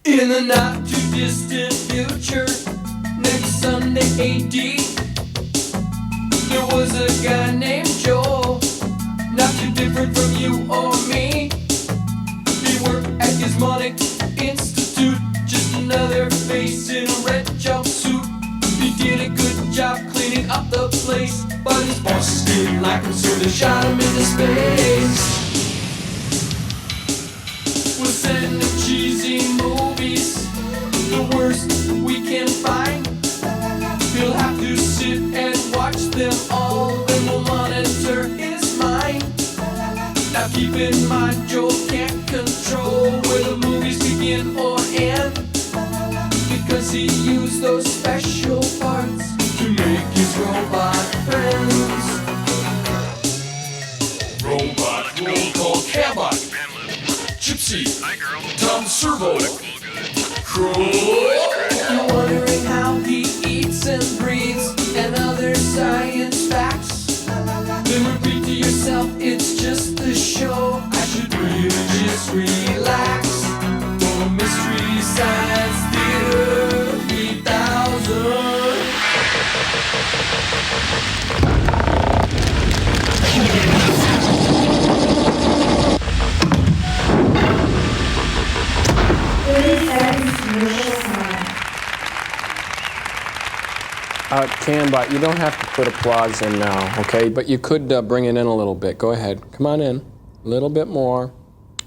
In the not too distant future, next Sunday AD, there was a guy named Joel, not too different from you or me. He worked at Gizmonic Institute, just another face in a red jumpsuit. He did a good job cleaning up the place, but his bosses didn't like him, so they shot him into space. We'll send him cheesy movies, the worst we can find. He'll have to sit and watch them all, then we'll monitor his mind. Now keep in mind, Joel can't control where the movies begin or end, because he used those special parts to make his robot friends. Robot roll call Cabot, Gypsy, Tom Servo, Crow. You're wondering how he eats and breathes and other science facts. Then repeat to yourself, it's just a show. I should really just relax. For Mystery Science Theater 3000. Cambot, you don't have to put applause in now, okay? But you could bring it in a little bit. Go ahead. Come on in. A little bit more.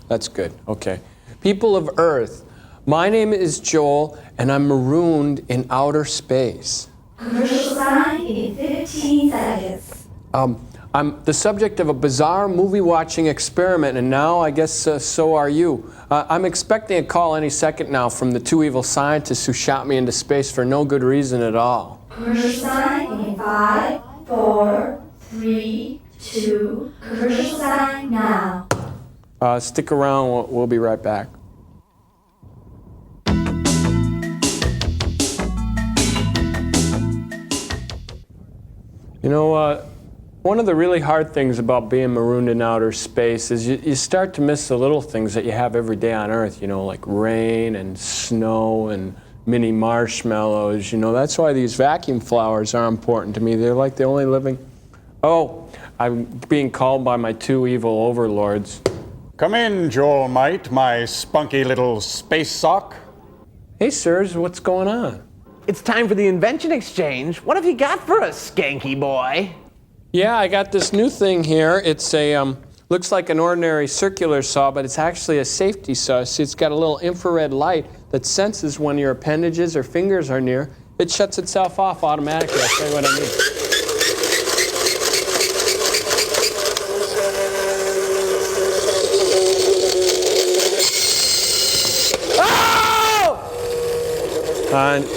That's good. Okay. People of Earth, my name is Joel, and I'm marooned in outer space. Commercial sign in 15 seconds. I'm the subject of a bizarre movie-watching experiment, and now I guess so are you. I'm expecting a call any second now from the two evil scientists who shot me into space for no good reason at all. Commercial sign in 5, 4, 3, 2. Commercial sign now. Stick around. We'll be right back. You know, one of the really hard things about being marooned in outer space is you start to miss the little things that you have every day on Earth, you know, like rain and snow and mini marshmallows. You know, that's why these vacuum flowers are important to me. They're like the only living... Oh, I'm being called by my two evil overlords. Come in, Joel Mite, my spunky little space sock. Hey, sirs, what's going on? It's time for the invention exchange. What have you got for us, skanky boy? Yeah, I got this new thing here. It's a, looks like an ordinary circular saw, but it's actually a safety saw. See, it's got a little infrared light that senses when your appendages or fingers are near. It shuts itself off automatically. I'll tell you what I mean.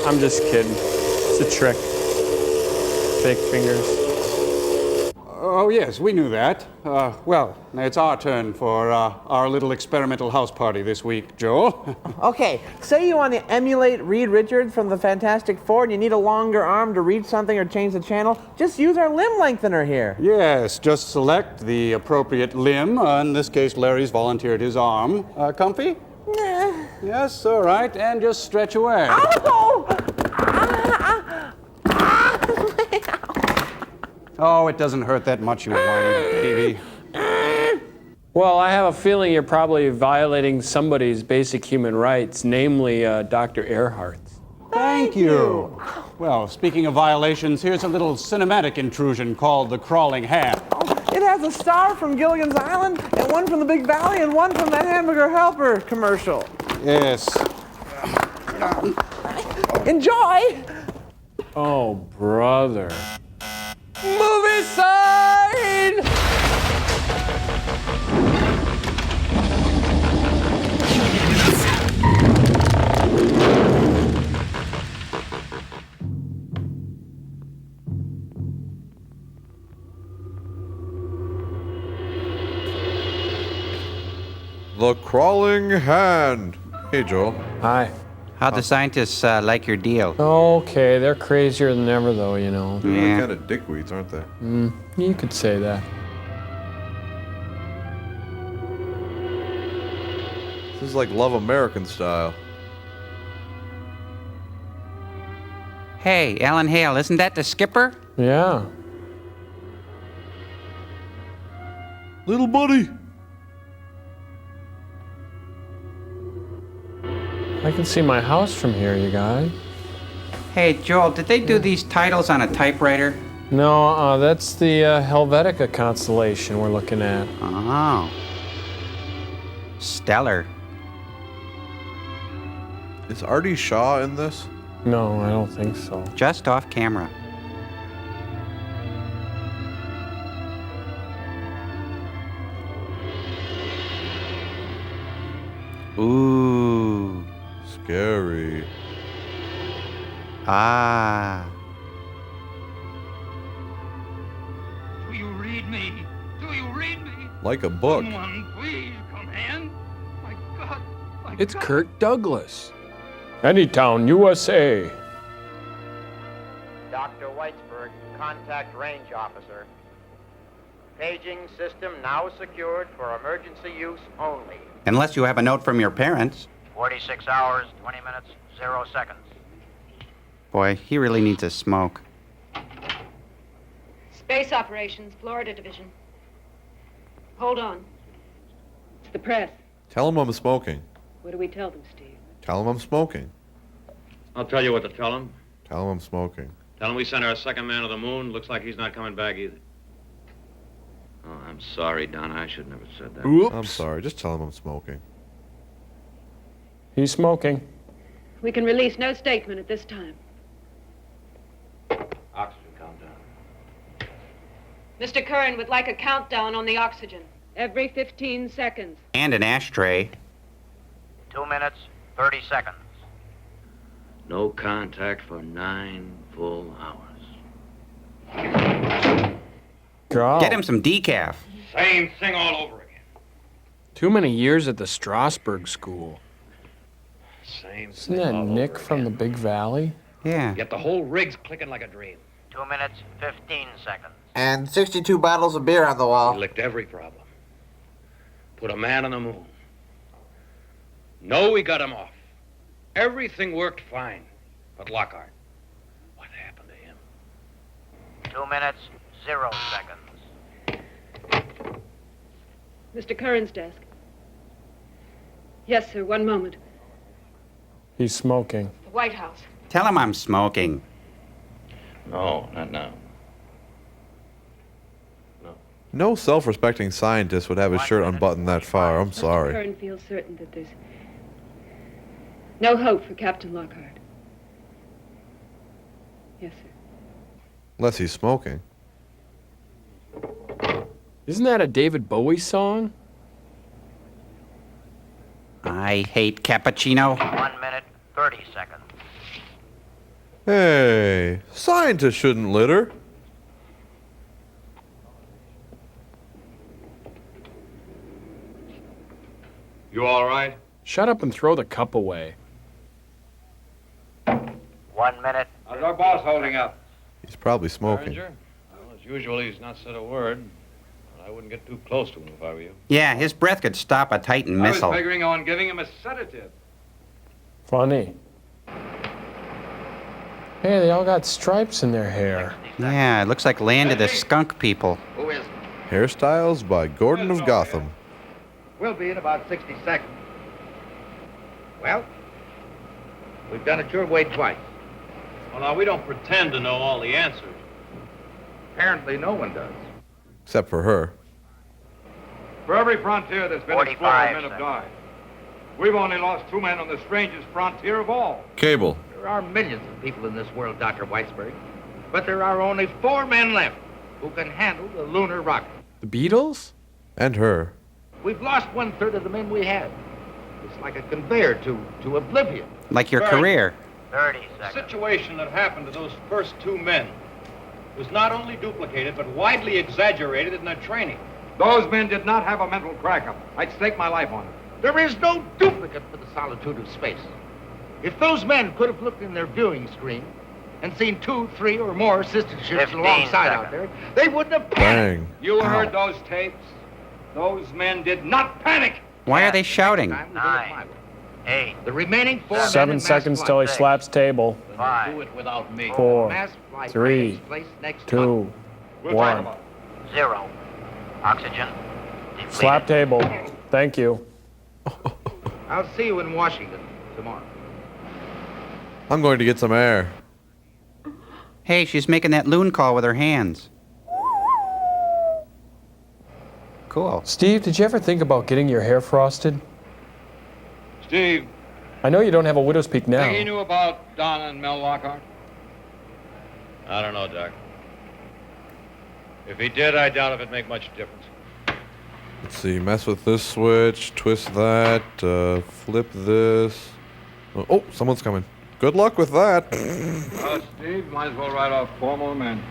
I'm just kidding. It's a trick. Fake fingers. Oh, yes, we knew that. Well, it's our turn for our little experimental house party this week, Joel. Okay, say you want to emulate Reed Richards from the Fantastic Four and you need a longer arm to reach something or change the channel, just use our limb lengthener here. Yes, just select the appropriate limb. In this case, Larry's volunteered his arm. Comfy? Yeah. Yes, all right, and just stretch away. Oh! Oh, it doesn't hurt that much, you whiny baby. Well, I have a feeling you're probably violating somebody's basic human rights, namely Dr. Earhart's. Thank you. Well, speaking of violations, here's a little cinematic intrusion called The Crawling Hand. It has a star from Gilligan's Island, and one from the Big Valley, and one from that Hamburger Helper commercial. Yes. Enjoy! Oh, brother. Movie sign! The Crawling Hand. Hey, Joel. Hi. How'd the scientists like your deal? Okay, they're crazier than ever, though, you know. They're kind of dickweeds, aren't they? You could say that. This is like Love American style. Hey, Alan Hale, isn't that the skipper? Yeah. Little buddy. I can see my house from here, you guys. Hey, Joel, did they do these titles on a typewriter? No, that's the Helvetica constellation we're looking at. Oh. Stellar. Is Artie Shaw in this? No, I don't think so. Just off camera. Ooh. Scary. Ah. Do you read me? Do you read me? Like a book. Someone, please come in. My God. My It's God. Kirk Douglas. Anytown, USA. Dr. Whitesburg, contact range officer. Paging system now secured for emergency use only. Unless you have a note from your parents. 46 hours, 20 minutes, 0 seconds. Boy, he really needs a smoke. Space Operations, Florida Division. Hold on. It's the press. Tell him I'm smoking. What do we tell them, Steve? Tell him I'm smoking. I'll tell you what to tell him. Tell him I'm smoking. Tell him we sent our second man to the moon. Looks like he's not coming back either. Oh, I'm sorry, Donna. I should never have said that. Oops. I'm sorry. Just tell him I'm smoking. He's smoking. We can release no statement at this time. Oxygen countdown. Mr. Curran would like a countdown on the oxygen. Every 15 seconds. And an ashtray. 2 minutes, 30 seconds. No contact for 9 full hours. God. Get him some decaf. Same thing all over again. Too many years at the Strasbourg School. Same Isn't thing that all Nick over from the again. Big Valley? Yeah. Yet the whole rig's clicking like a dream. 2 minutes, 15 seconds. And 62 bottles of beer on the We wall. licked every problem. Put a man on the moon. No, we got him off. Everything worked fine. But Lockhart, what happened to him? 2 minutes, 0 seconds. Mr. Curran's desk. Yes, sir. One moment. He's smoking. The White House. Tell him I'm smoking. No, not now. No self-respecting scientist would have his shirt unbuttoned that far. I'm Dr. sorry. Curran feels certain that there's no hope for Captain Lockhart. Yes, sir. Unless he's smoking. Isn't that a David Bowie song? I hate cappuccino. 1 minute, 30 seconds. Hey, scientists shouldn't litter. You all right? Shut up and throw the cup away. 1 minute. How's our boss holding up? He's probably smoking. Well, as usual, he's not said a word. But I wouldn't get too close to him if I were you. Yeah, his breath could stop a Titan I was missile. figuring on giving him a sedative. Funny. Hey, they all got stripes in their hair. Yeah, it looks like Land of the Skunk People. Who is? Hairstyles by Gordon of Gotham. We'll be in about 60 seconds. Well, we've done it your way twice. Well, now, we don't pretend to know all the answers. Apparently no one does. Except for her. For every frontier that's been 45 explored, men have seconds. died. We've only lost 2 men on the strangest frontier of all. Cable. There are millions of people in this world, Dr. Whitesburg. But there are only 4 men left who can handle the lunar rocket. The Beatles? And her. We've lost 1/3 of the men we had. It's like a conveyor to oblivion. Like your Right. career. 30 The seconds. situation that happened to those first 2 men was not only duplicated, but widely exaggerated in their training. Those men did not have a mental crack-up. I'd stake my life on it. There is no duplicate for the solitude of space. If those men could have looked in their viewing screen and seen 2, 3, or more sister ships 15 alongside out seconds. there, they wouldn't have panicked. Bang. You Ow. heard those tapes? Those men did not panic. Why are they shouting? Time we did it my way. Hey. The remaining 4 men 7 in mass seconds flight. till he slaps table. Do it without me. 4, Mass flight 3, takes place next 2, 1. 0. Oxygen. Depleted. Slap table. Thank you. I'll see you in Washington tomorrow. I'm going to get some air. Hey, she's making that loon call with her hands. Cool. Steve, did you ever think about getting your hair frosted? Steve, I know you don't have a widow's peak now. think he knew about Donna and Mel Lockhart? I don't know, Doc. If he did, I doubt if it'd make much difference. Let's see, mess with this switch, twist that, flip this. Oh, someone's coming. Good luck with that. Steve, might as well write off 4 more men.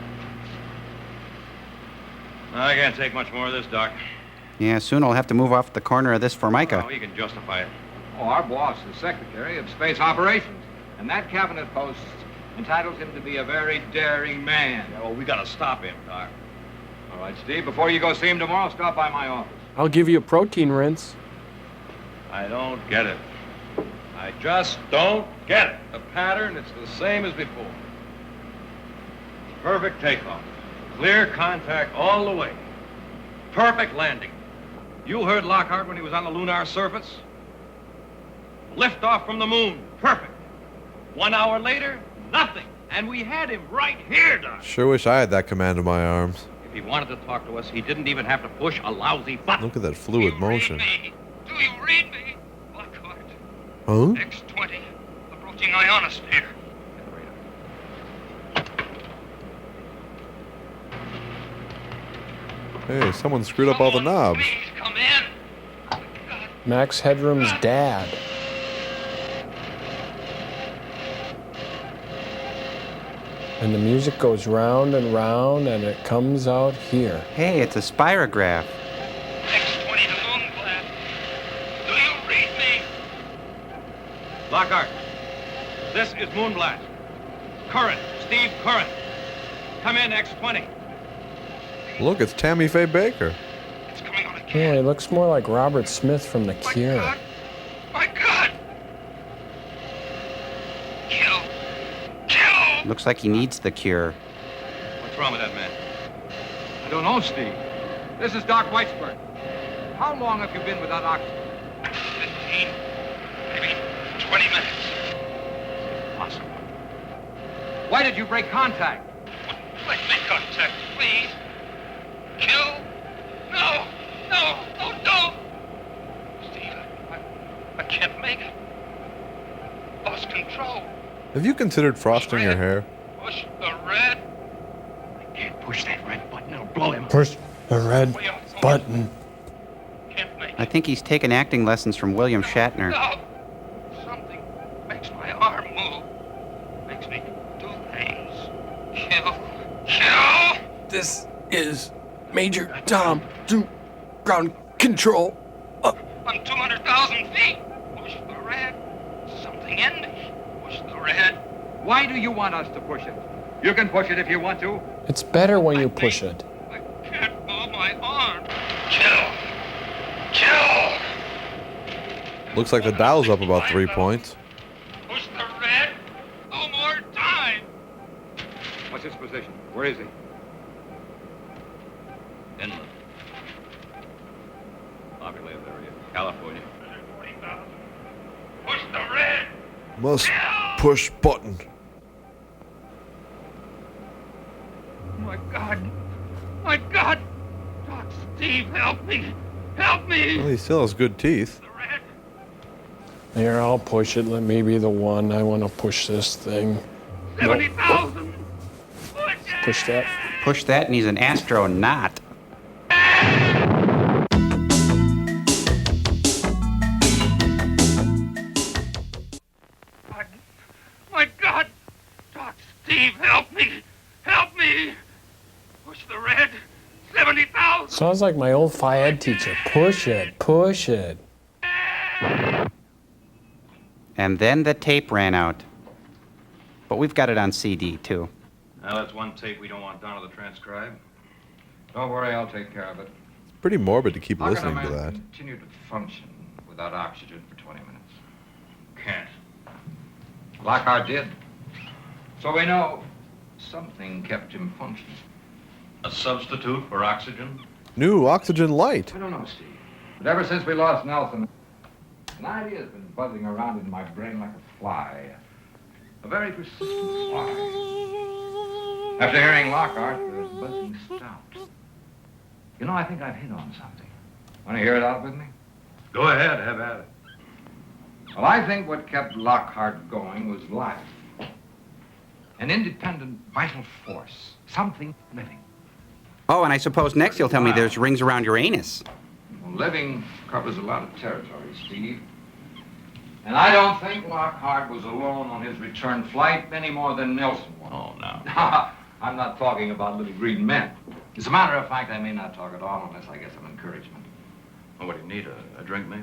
I can't take much more of this, Doc. Yeah, soon I'll have to move off the corner of this Formica. Oh, you can justify it. Oh, our boss is Secretary of Space Operations, and that cabinet post entitles him to be a very daring man. Yeah, well, we gotta stop him, Doc. All right, Steve, before you go see him tomorrow, stop by my office. I'll give you a protein rinse. I don't get it. I just don't get it. The pattern, it's the same as before. Perfect takeoff. Clear contact all the way. Perfect landing. You heard Lockhart when he was on the lunar surface? Lift off from the moon. Perfect. 1 hour later, nothing. And we had him right here, Doc. Sure wish I had that command of my arms. If he wanted to talk to us, he didn't even have to push a lousy button. Look at that fluid motion. Do you read me? Lockhart. Huh? X-20. Approaching ionosphere. Hey, someone screwed up all the knobs. Please come in. Max Headroom's dad. And the music goes round and round, and it comes out here. Hey, it's a spirograph. X-20 to Moonblast. Do you read me? Lockhart, this is Moonblast. Current, Steve Current. Come in, X-20. Look, it's Tammy Faye Baker. It's coming on again. Yeah, he looks more like Robert Smith from The Cure. My God! Kill! Kill! Looks like he needs the cure. What's wrong with that man? I don't know, Steve. This is Doc Whitesburg. How long have you been without oxygen? 15, maybe 20 minutes. Impossible. Why did you break contact? Let me contact, please. Kill? No! No! Oh, no! Steve, I can't make it. Lost control. Have you considered frosting your hair? Push the red. I can't push that red button. It'll blow him. Push the red button. Can't make it. I think he's taken acting lessons from William Shatner. No! Something makes my arm move. Makes me do things. Kill. Kill! This is Major Tom to ground control. I'm 200,000 feet. Push the red. Something in me. Push the red. Why do you want us to push it? You can push it if you want to. It's better when you push it. I can't move my arm. Kill. Kill. Looks like the dial's up about 3 points. Push the red. No more time. What's his position? Where is he? Inland. Populated area, California. 140,000. Push the red. Must push button. My God. My God. Doc, Steve, help me. Help me. Well, he still has good teeth. The red. Here, I'll push it. Let me be the one. I want to push this thing. 70,000. Push it. Push that. Push that and he's an astronaut. My God. Doc, Steve, help me. Help me. Push the red. 70,000. Sounds like my old Phi Ed teacher. Push it. Push it. And then the tape ran out. But we've got it on CD, too. Now, that's one tape we don't want Donna to transcribe. Don't worry, I'll take care of it. Pretty morbid to keep How can a listening to man that. continue to function without oxygen for 20 minutes? Lockhart did. So we know something kept him functioning. A substitute for oxygen? New oxygen light. I don't know, Steve. But ever since we lost Nelson, an idea's been buzzing around in my brain like a fly. A very persistent fly. After hearing Lockhart, the buzzing stopped. You know, I think I've hit on something. Want to hear it out with me? Go ahead, have at it. Well, I think what kept Lockhart going was life. An independent, vital force. Something living. Oh, and I suppose next you'll tell me there's rings around your anus. Well, living covers a lot of territory, Steve. And I don't think Lockhart was alone on his return flight any more than Nelson was. Oh, no. I'm not talking about little green men. As a matter of fact, I may not talk at all unless I get some encouragement. Oh, what do you need, a drink, maybe?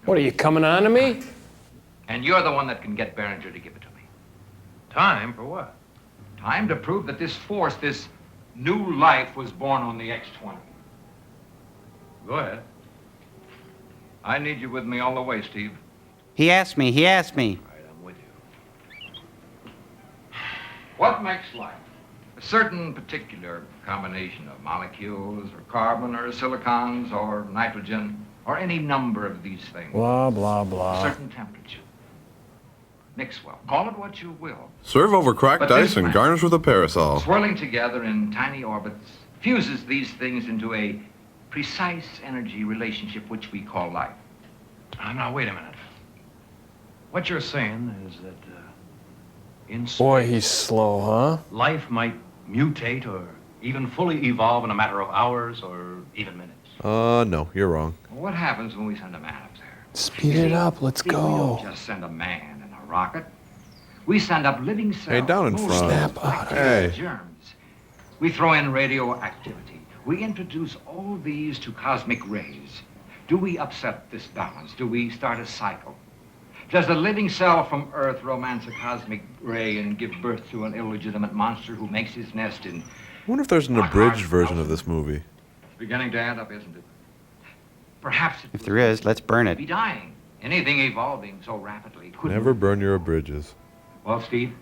What, are you coming on to me? And you're the one that can get Behringer to give it to me. Time for what? Time to prove that this force, this new life, was born on the X-20. Go ahead. I need you with me all the way, Steve. He asked me. All right, I'm with you. What makes life? A certain particular combination of molecules, or carbon, or silicons, or nitrogen, or any number of these things. Blah, blah, A blah. certain temperature. Mix well. Call it what you will. Serve over cracked But this ice and man, garnish with a parasol. swirling together in tiny orbits, fuses these things into a precise energy relationship which we call life. Now, wait a minute. What you're saying is that in space, Boy, he's slow, huh? life might mutate or even fully evolve in a matter of hours or even minutes. No, you're wrong. Well, what happens when we send a man up there? Speed it up, let's See, we go. don't just send a man in a rocket. We send up living cells. Hey, down in full front. of Snap bacteria, Hey. germs. We throw in radioactivity. We introduce all these to cosmic rays. Do we upset this balance? Do we start a cycle? Does a living cell from Earth romance a cosmic ray and give birth to an illegitimate monster who makes his nest in... I wonder if there's an abridged version of this movie. It's beginning to add up, isn't it? Perhaps If there is, let's burn be it. dying. Anything evolving so rapidly could... Never burn your bridges. Well, Steve?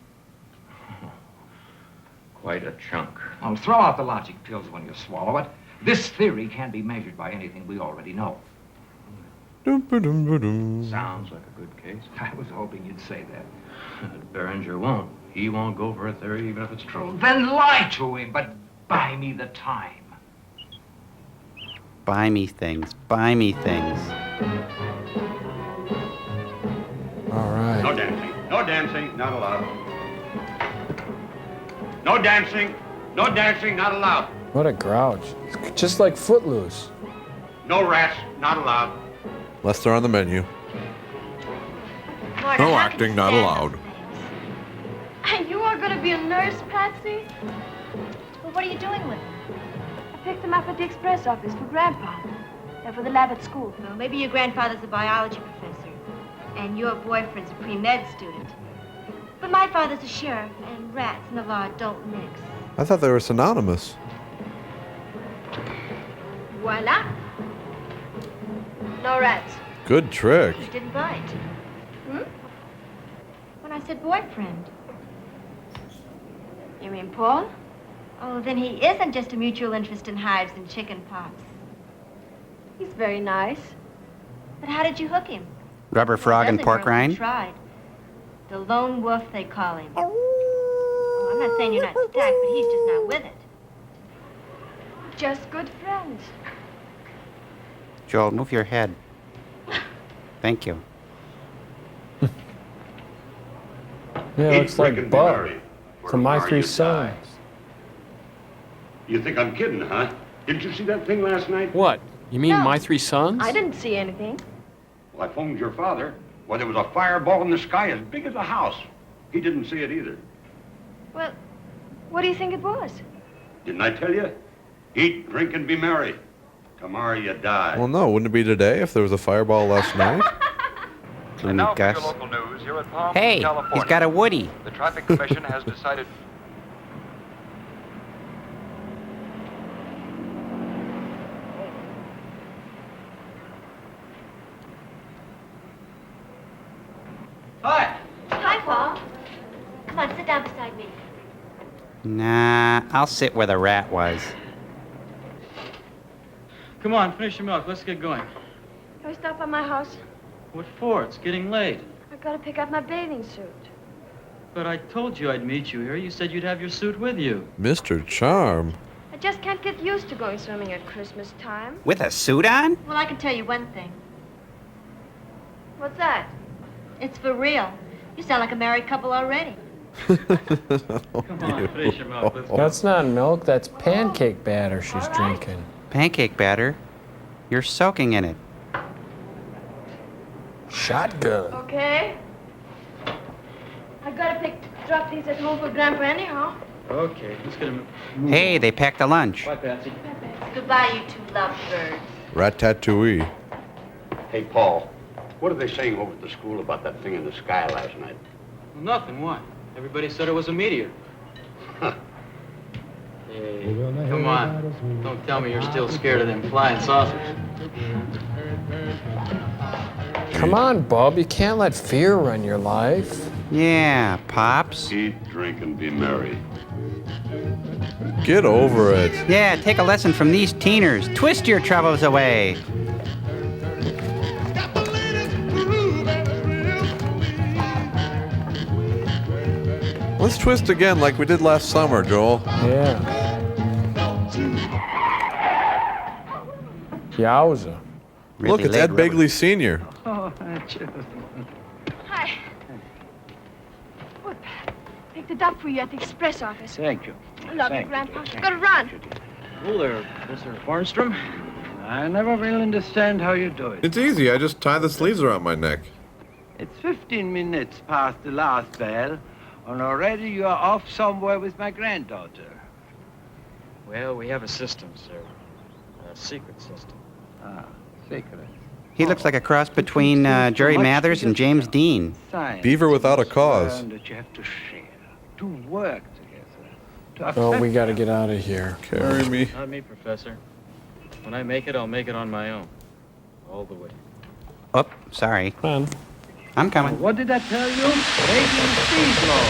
Quite a chunk. Well, throw out the logic pills when you swallow it. This theory can be measured by anything we already know. Dum-ba-dum-ba-dum. Sounds like a good case. I was hoping you'd say that. Behringer won't. He won't go for a theory even if it's true. Then lie to him, but buy me the time. Buy me things. Buy me things. All right. No dancing. No dancing. Not allowed. No dancing. No dancing. Not allowed. What a grouch. It's just like Footloose. No rats. Not allowed. Unless they're on the menu. Marta, No how can acting, you not stand allowed. those things? And you are going to be a nurse, Patsy? Well, what are you doing with them? I picked them up at the express office for Grandpa. They're for the lab at school. Well, maybe your grandfather's a biology professor, and your boyfriend's a pre-med student. But my father's a sheriff, and rats and the law don't mix. I thought they were synonymous. Voila. No rats. Good trick. You didn't bite. When I said boyfriend. You mean Paul? Oh, then he isn't just a mutual interest in hives and chicken pox. He's very nice. But how did you hook him? Rubber frog and Dozen pork girls have rind? tried. The lone wolf, they call him. Oh, I'm not saying you're not stacked, but he's just not with it. Just good friends. Joel, move your head. Thank you. Yeah, it looks like Bud from My Three Sons. You think I'm kidding, huh? Didn't you see that thing last night? What? You mean No. My Three Sons? I didn't see anything. Well, I phoned your father. Well, there was a fireball in the sky as big as a house. He didn't see it either. Well, what do you think it was? Didn't I tell you? Eat, drink, and be merry. Tomorrow you die. Well, no, wouldn't it be today if there was a fireball last night? Gloomy Gus. Local news here in Palm Hey, Beach, California. he's got a Woody. The Traffic Commission has decided. Hi. Hi, Come on, sit down beside me. Nah, I'll sit where the rat was. Come on, finish your milk. Let's get going. Can we stop by my house? What for? It's getting late. I gotta pick up my bathing suit. But I told you I'd meet you here. You said you'd have your suit with you. Mr. Charm. I just can't get used to going swimming at Christmas time. With a suit on? Well, I can tell you one thing. What's that? It's for real. You sound like a married couple already. Come on, finish your milk. Let's go. That's not milk, that's pancake batter she's drinking. Pancake batter? You're soaking in it. Shotgun. Okay. I gotta drop these at home for Grandpa anyhow. Okay, let's get him. Hey, they packed a lunch. Bye, Patsy. Goodbye, you two lovebirds. Rat-tat-too-ee. Hey, Paul, what are they saying over at the school about that thing in the sky last night? Well, nothing. Why? Everybody said it was a meteor. Hey, come on. Don't tell me you're still scared of them flying saucers. Come on, Bub, you can't let fear run your life. Yeah, Pops. Eat, drink, and be merry. Get over it. Yeah, take a lesson from these teeners. Twist your troubles away. Let's twist again like we did last summer, Joel. Yeah. Yowza. Look, it's Ed Begley Sr. Oh, Hi. Whoop. Picked it up for you at the express office. Thank you. Love you, Grandpa. Gotta run. Hello there, Mr. Farnstrom. I never will understand how you do it. It's easy. I just tie the sleeves around my neck. It's 15 minutes past the last bell, and already you are off somewhere with my granddaughter. Well, we have a system, sir. A secret system. Ah, secret. He looks like a cross between Jerry Mathers and James Dean. Beaver without a cause. That you have to share, to work together. Oh, we gotta get out of here. Carry me. Not me, Professor. When I make it, I'll make it on my own. All the way. Oh, sorry. Come on. I'm coming. What did I tell you? Making speed law.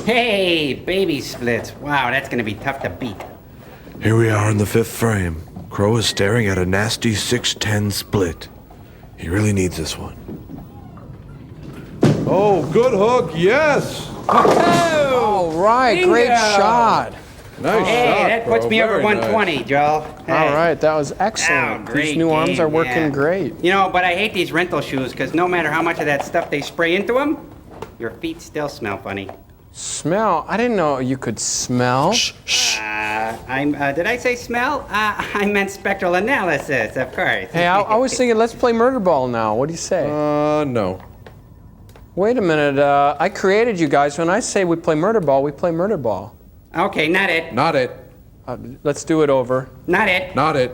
Hey, baby splits. Wow, that's gonna be tough to beat. Here we are in the fifth frame. Crow is staring at a nasty 6-10 split. He really needs this one. Oh, good hook. Yes. All right, great shot. Nice Hey, shot, that puts bro. me over Very 120, nice. Joel. Hey. All right, that was excellent. Oh, great These new arms are game, working yeah. great. You know, but I hate these rental shoes because no matter how much of that stuff they spray into them, your feet still smell funny. Smell? I didn't know you could smell. Did I say smell? I meant spectral analysis, of course. Hey, I was thinking, let's play murder ball now. What do you say? No. Wait a minute. I created you guys. When I say we play murder ball, we play murder ball. Okay, not it. Not it. Let's do it over. Not it. Not it.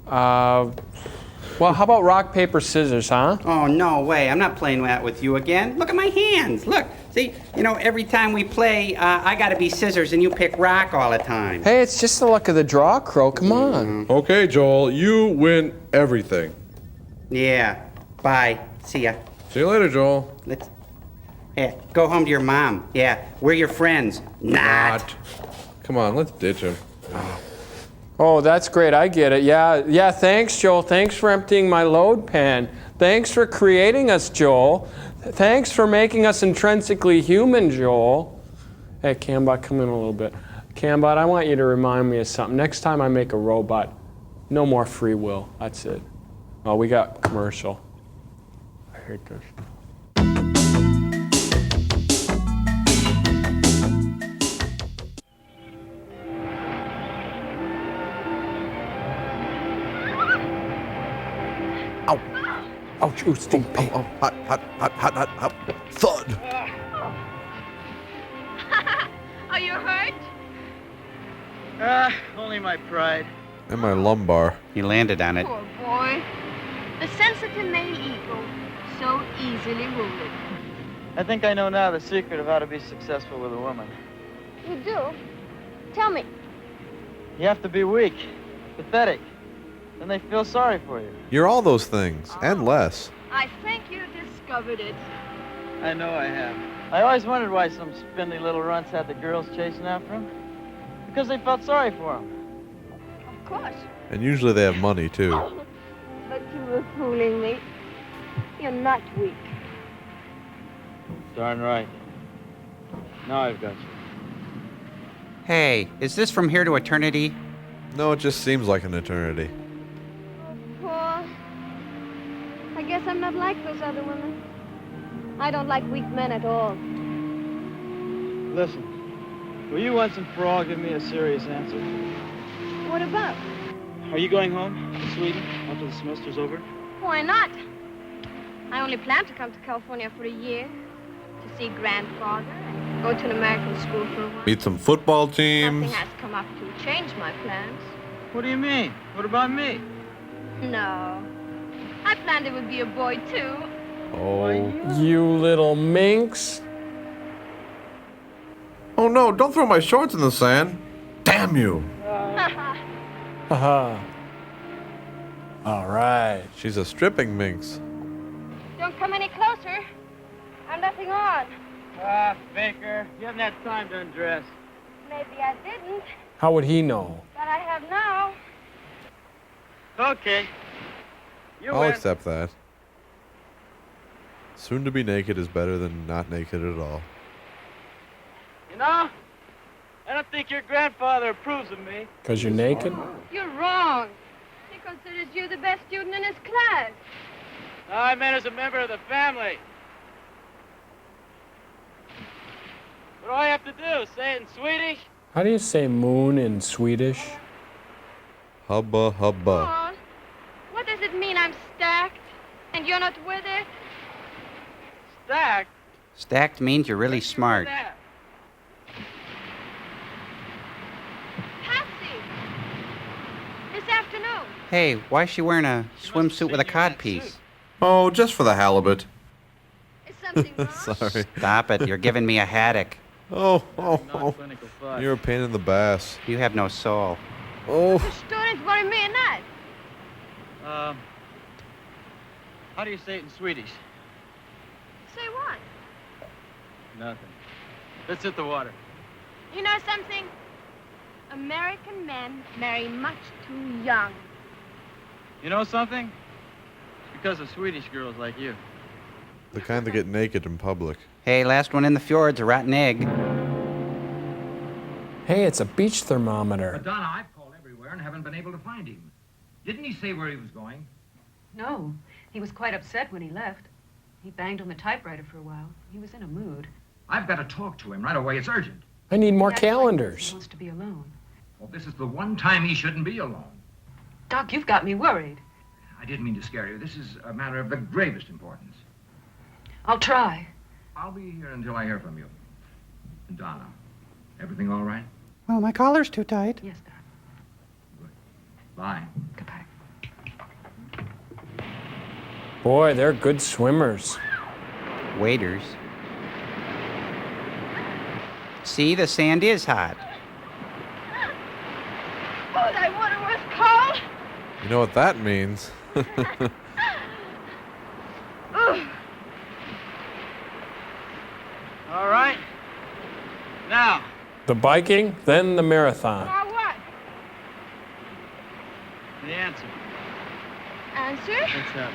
Well, how about rock, paper, scissors, huh? Oh, no way. I'm not playing that with you again. Look at my hands. Look. See, you know, every time we play, I gotta be scissors and you pick rock all the time. Hey, it's just the luck of the draw, Crow. Come on. Okay, Joel, you win everything. Yeah. Bye. See ya. See you later, Joel. Yeah, go home to your mom. Yeah, we're your friends. Not. Come on, let's ditch him. Oh, that's great. I get it. Yeah, thanks, Joel. Thanks for emptying my load pan. Thanks for creating us, Joel. Thanks for making us intrinsically human, Joel. Hey, Cambot, come in a little bit. Cambot, I want you to remind me of something. Next time I make a robot, no more free will. That's it. Oh, we got commercial. I hate this. Ouch, ooh, stink. Oh, hot. Thud. Are you hurt? Only my pride. And my lumbar. You landed on it. Poor boy. The sensitive male ego. so easily wounded. I think I know now the secret of how to be successful with a woman. You do? Tell me. You have to be weak, pathetic. Then they feel sorry for you. You're all those things, and less. I think you discovered it. I know I have. I always wondered why some spindly little runts had the girls chasing after them. Because they felt sorry for them. Of course. And usually they have money, too. But you were fooling me. You're not weak. Darn right. Now I've got you. Hey, is this from here to eternity? No, it just seems like an eternity. Paul, I guess I'm not like those other women. I don't like weak men at all. Listen, will you once and for all give me a serious answer? What about? Are you going home to Sweden after the semester's over? Why not? I only plan to come to California for a year to see grandfather and go to an American school for a while. Meet some football teams. Nothing has come up to change my plans. What do you mean? What about me? No. I planned it would be a boy, too. Oh. You little minx. Oh no, don't throw my shorts in the sand. Damn you. Haha. All right. She's a stripping minx. Don't come any closer. I'm nothing on. Ah, faker. You haven't had time to undress. Maybe I didn't, How would he know? but I have now. Okay. You I'll win. accept that. Soon to be naked is better than not naked at all. You know, I don't think your grandfather approves of me. Because you're naked? You're wrong. He considers you the best student in his class. No, I meant as a member of the family. What do I have to do? Say it in Swedish? How do you say moon in Swedish? Hubba hubba. Paul, what does it mean I'm stacked and you're not with it? Stacked? Stacked means you're really smart. Patsy! This afternoon. Hey, why is she wearing a swimsuit with a codpiece? Oh, just for the halibut. Is something wrong? Sorry. Stop it, you're giving me a haddock. Oh. Non-clinical fuss. You're a pain in the bass. You have no soul. Oh. The students worry me enough. How do you say it in Swedish? Say what? Nothing. Let's hit the water. You know something? American men marry much too young. You know something? It's because of Swedish girls like you. The kind that get naked in public. Hey, last one in the fjord's a rotten egg. Hey, it's a beach thermometer. Madonna, I've called everywhere and haven't been able to find him. Didn't he say where he was going? No, he was quite upset when he left. He banged on the typewriter for a while. He was in a mood. I've got to talk to him right away. It's urgent. I need more He acts like calendars. He wants to be alone. Well, this is the one time he shouldn't be alone. Doc, you've got me worried. I didn't mean to scare you. This is a matter of the gravest importance. I'll try. I'll be here until I hear from you. And Donna, everything all right? Oh, my collar's too tight. Yes, Doc. Bye. Goodbye. Boy, they're good swimmers. Waiters. See, the sand is hot. Oh, that water was cold. You know what that means. Ugh. All right. Now. The biking, then the marathon. Now what? The answer. Answer? What's that?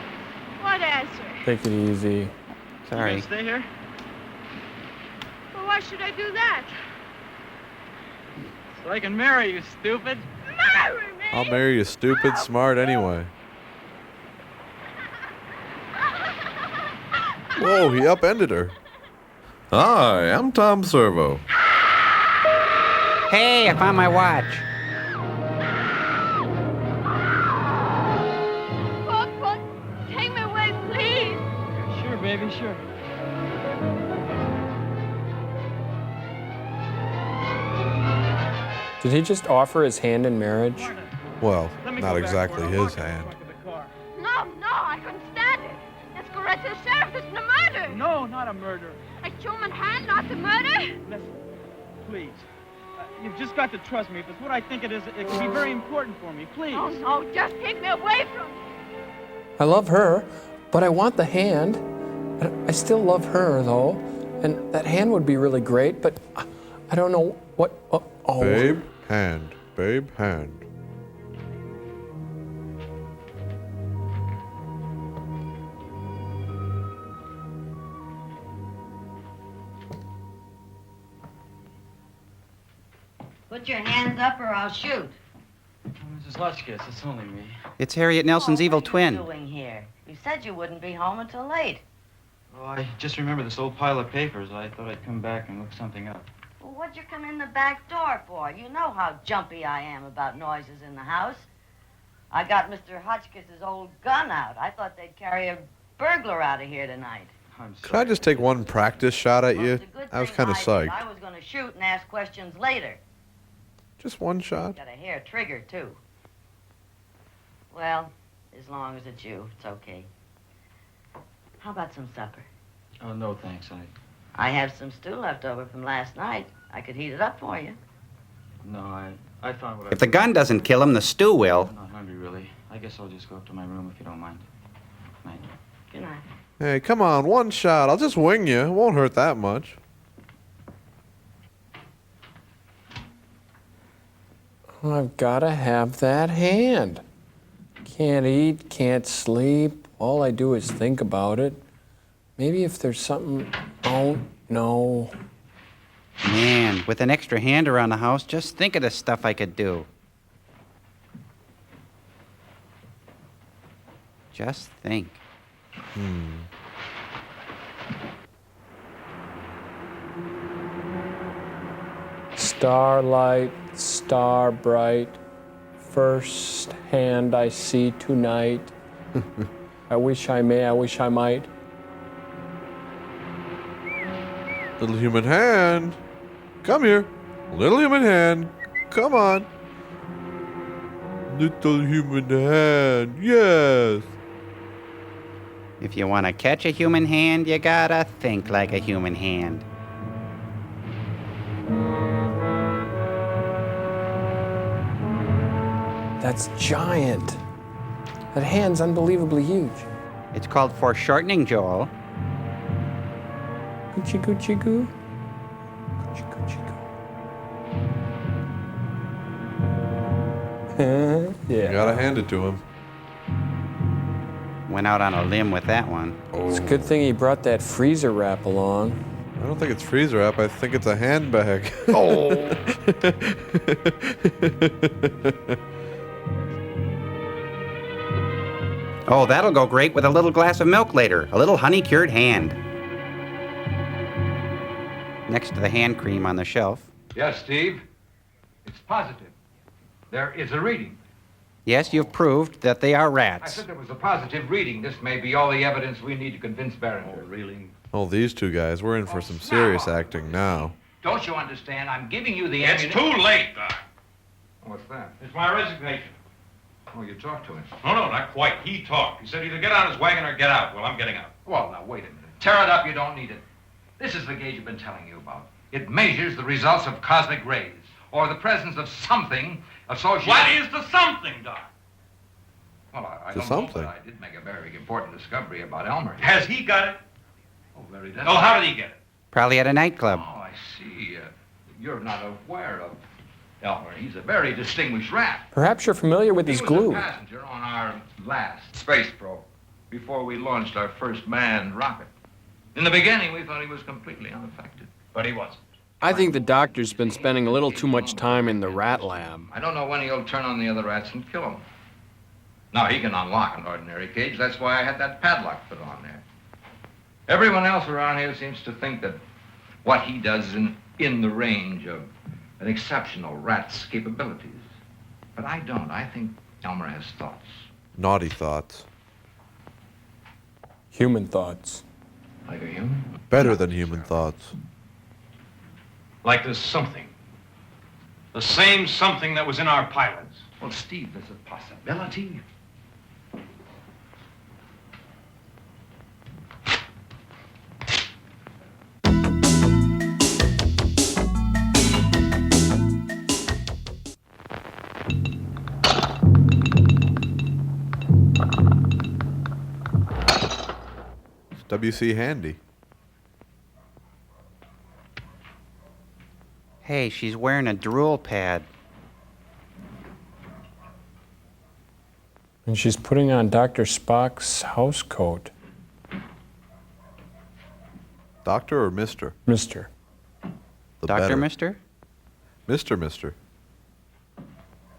What answer? Take it easy. You Sorry. gonna stay here? Well, why should I do that? So I can marry you, stupid. Marry me? I'll marry you, stupid, smart anyway. Whoa, he upended her. Hi, I'm Tom Servo. Hey, I found my watch. Papa, take me away, please. Sure, baby, sure. Did he just offer his hand in marriage? Well, not exactly his hand. No, I couldn't stand it. Let's go right to the sheriff. No, not a murder. A human hand, not the murder? Listen, please. You've just got to trust me. If it's what I think it is, it can be very important for me. Please. Oh, no, just take me away from me. I love her, but I want the hand. I still love her, though. And that hand would be really great, but I don't know what... Oh. Babe, hand. Babe, hand. Put your hands up or I'll shoot. Mrs. Hotchkiss, it's only me. It's Harriet Nelson's evil twin. What are you doing here? You said you wouldn't be home until late. Oh, I just remember this old pile of papers. I thought I'd come back and look something up. Well, what'd you come in the back door for? You know how jumpy I am about noises in the house. I got Mr. Hotchkiss's old gun out. I thought they'd carry a burglar out of here tonight. Could I just take one practice shot at you? I was kind of psyched. I was going to shoot and ask questions later. Just one shot? Got a hair trigger, too. Well, as long as it's you, it's okay. How about some supper? Oh, no, thanks. I have some stew left over from last night. I could heat it up for you. No, I found what If the gun doesn't kill him, the stew will. I'm not hungry, really. I guess I'll just go up to my room if you don't mind. Night. Good night. Hey, come on, one shot. I'll just wing you. It won't hurt that much. I've got to have that hand. Can't eat, can't sleep. All I do is think about it. Maybe if there's something... Oh, no. Man, with an extra hand around the house, just think of the stuff I could do. Just think. Starlight, star bright, first hand I see tonight. I wish I may, I wish I might. Little human hand. Come here. Little human hand. Come on. Little human hand. Yes. If you want to catch a human hand, you gotta think like a human hand. That's giant. That hand's unbelievably huge. It's called foreshortening, Joel. Gucci, Gucci, goo. Gucci, Gucci, goo. Yeah. You gotta hand it to him. Went out on a limb with that one. It's a good thing he brought that freezer wrap along. I don't think it's freezer wrap. I think it's a handbag. Oh. Oh, that'll go great with a little glass of milk later. A little honey-cured hand. Next to the hand cream on the shelf. Yes, Steve. It's positive. There is a reading. Yes, you've proved that they are I rats. said there was a positive reading. This may be all the evidence we need to convince Barringer. Oh, really? Oh, these two guys. We're in for some serious acting now. Don't you understand? I'm giving you the It's too late, Doc. What's that? It's my resignation. Oh, you talked to him. No, not quite. He talked. He said either get on his wagon or get out. Well, I'm getting out. Well, now, wait a minute. Tear it up. You don't need it. This is the gauge I've been telling you about. It measures the results of cosmic rays, or the presence of something associated... What is the something, Doc? Well, I The don't something. know, but I did make a very important discovery about Elmer. Has he got it? Oh, very Oh, definitely. how did he get it? Probably at a nightclub. Oh, I see. You're not aware of Elmer. He's a very distinguished rat. Perhaps you're familiar with his He was glue. a passenger on our last space probe before we launched our first manned rocket. In the beginning, we thought he was completely unaffected, but he wasn't. I think the doctor's been spending a little too much time in the rat lab. I don't know when he'll turn on the other rats and kill them. Now, he can unlock an ordinary cage. That's why I had that padlock put on there. Everyone else around here seems to think that what he does is in the range of an exceptional rat's capabilities. But I don't. I think Elmer has thoughts. Naughty thoughts. Human thoughts. Like a human? Better than human thoughts. Like there's something. The same something that was in our pilots. Well, Steve, there's a possibility. W.C. Handy. Hey, she's wearing a drool pad. And she's putting on Dr. Spock's house coat. Doctor or Mister? Mister. The Doctor, better. mister? Mister.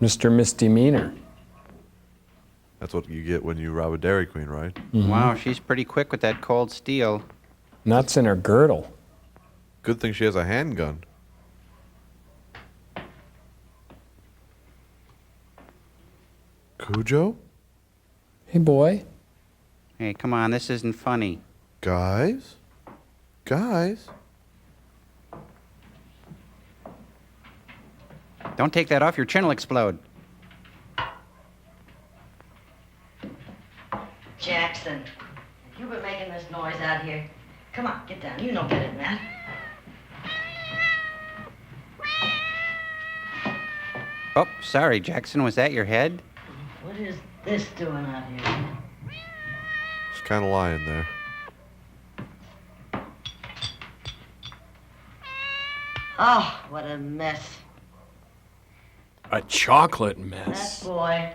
Mr. Misdemeanor. That's what you get when you rob a Dairy Queen, right? Mhm. Wow, she's pretty quick with that cold steel. Nuts in her girdle. Good thing she has a handgun. Cujo? Hey, boy. Hey, come on, this isn't funny. Guys? Guys? Don't take that off, your chin will explode. Jackson, you've been making this noise out here. Come on, get down. You know better than that. Oh, sorry, Jackson, was that your head? What is this doing out here? She's kind of lying there. Oh, what a mess. A chocolate That mess. boy.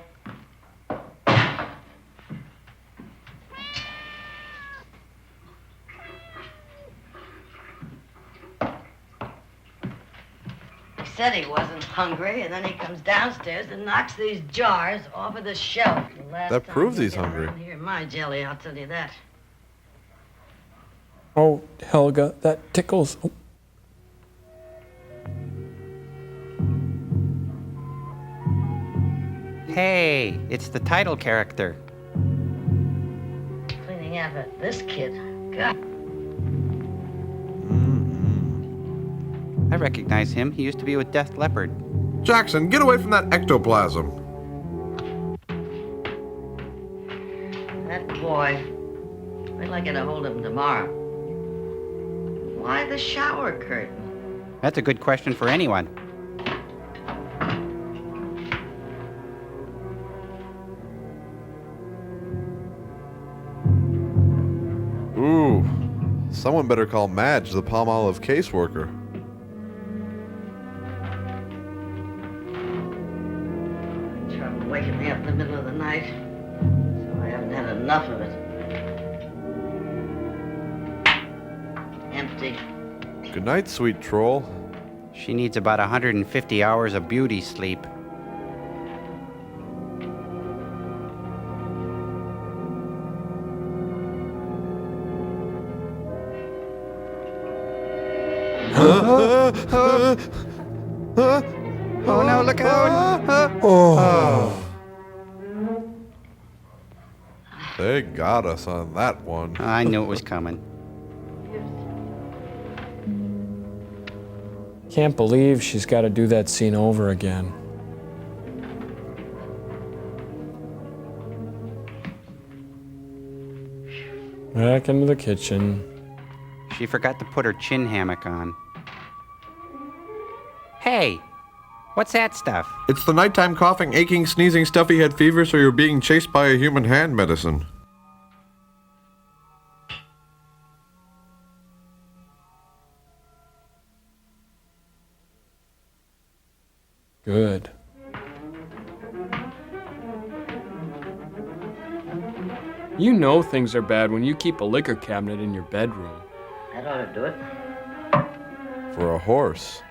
He said he wasn't hungry, and then he comes downstairs and knocks these jars off of the shelf. The last That time proves he he's get hungry. around here, my jelly, I'll tell you that. Oh, Helga, that tickles. Oh. Hey, it's the title character. Cleaning after this kid. God. I recognize him. He used to be with Death Leopard. Jackson, get away from that ectoplasm. That boy. Wait till I get a hold of him tomorrow. Why the shower curtain? That's a good question for anyone. Ooh. Someone better call Madge, the Palmolive caseworker. Trouble waking me up in the middle of the night. So I haven't had enough of it. Empty. Good night, sweet troll. She needs about 150 hours of beauty sleep. Oh no, look out! Oh. They got us on that one. I knew it was coming. Can't believe she's got to do that scene over again. Back into the kitchen. She forgot to put her chin hammock on. Hey, what's that stuff? It's the nighttime coughing, aching, sneezing, stuffy head fever, so you're being chased by a human hand medicine. Good. You know things are bad when you keep a liquor cabinet in your bedroom. That ought to do it. For a horse.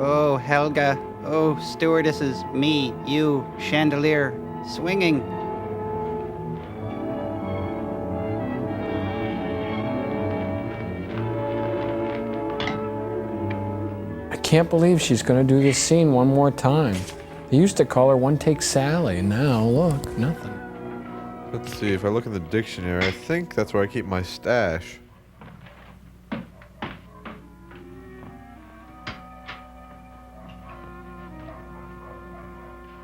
Oh, Helga. Oh, stewardesses, me, you, chandelier, swinging. I can't believe she's going to do this scene one more time. They used to call her One Take Sally, and now, look, nothing. Let's see, if I look in the dictionary, I think that's where I keep my stash.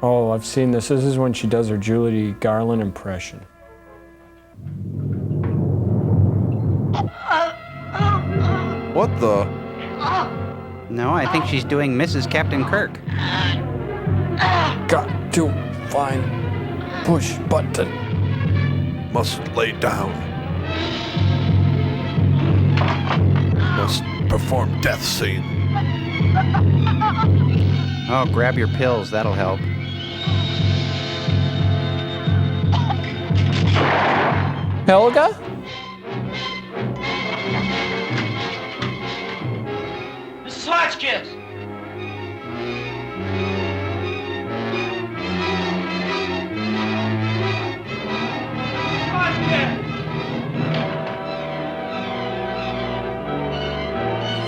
Oh, I've seen this. This is when she does her Julie Garland impression. What the? No, I think she's doing Mrs. Captain Kirk. Got to find push button. Must lay down. Must perform death scene. Oh, grab your pills. That'll help. Helga? Mrs. Hotchkiss!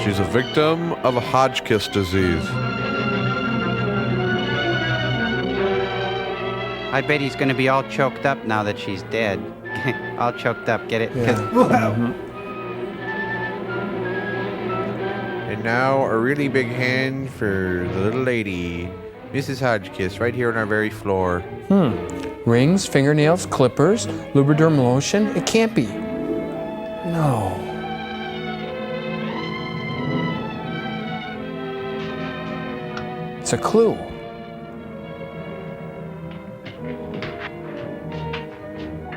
She's a victim of a Hotchkiss disease. I bet he's gonna be all choked up now that she's dead. All choked up, get it? Yeah. And now a really big hand for the little lady, Mrs. Hotchkiss, right here on our very floor. Rings, fingernails, clippers, Lubriderm lotion. It can't be. No. It's a clue.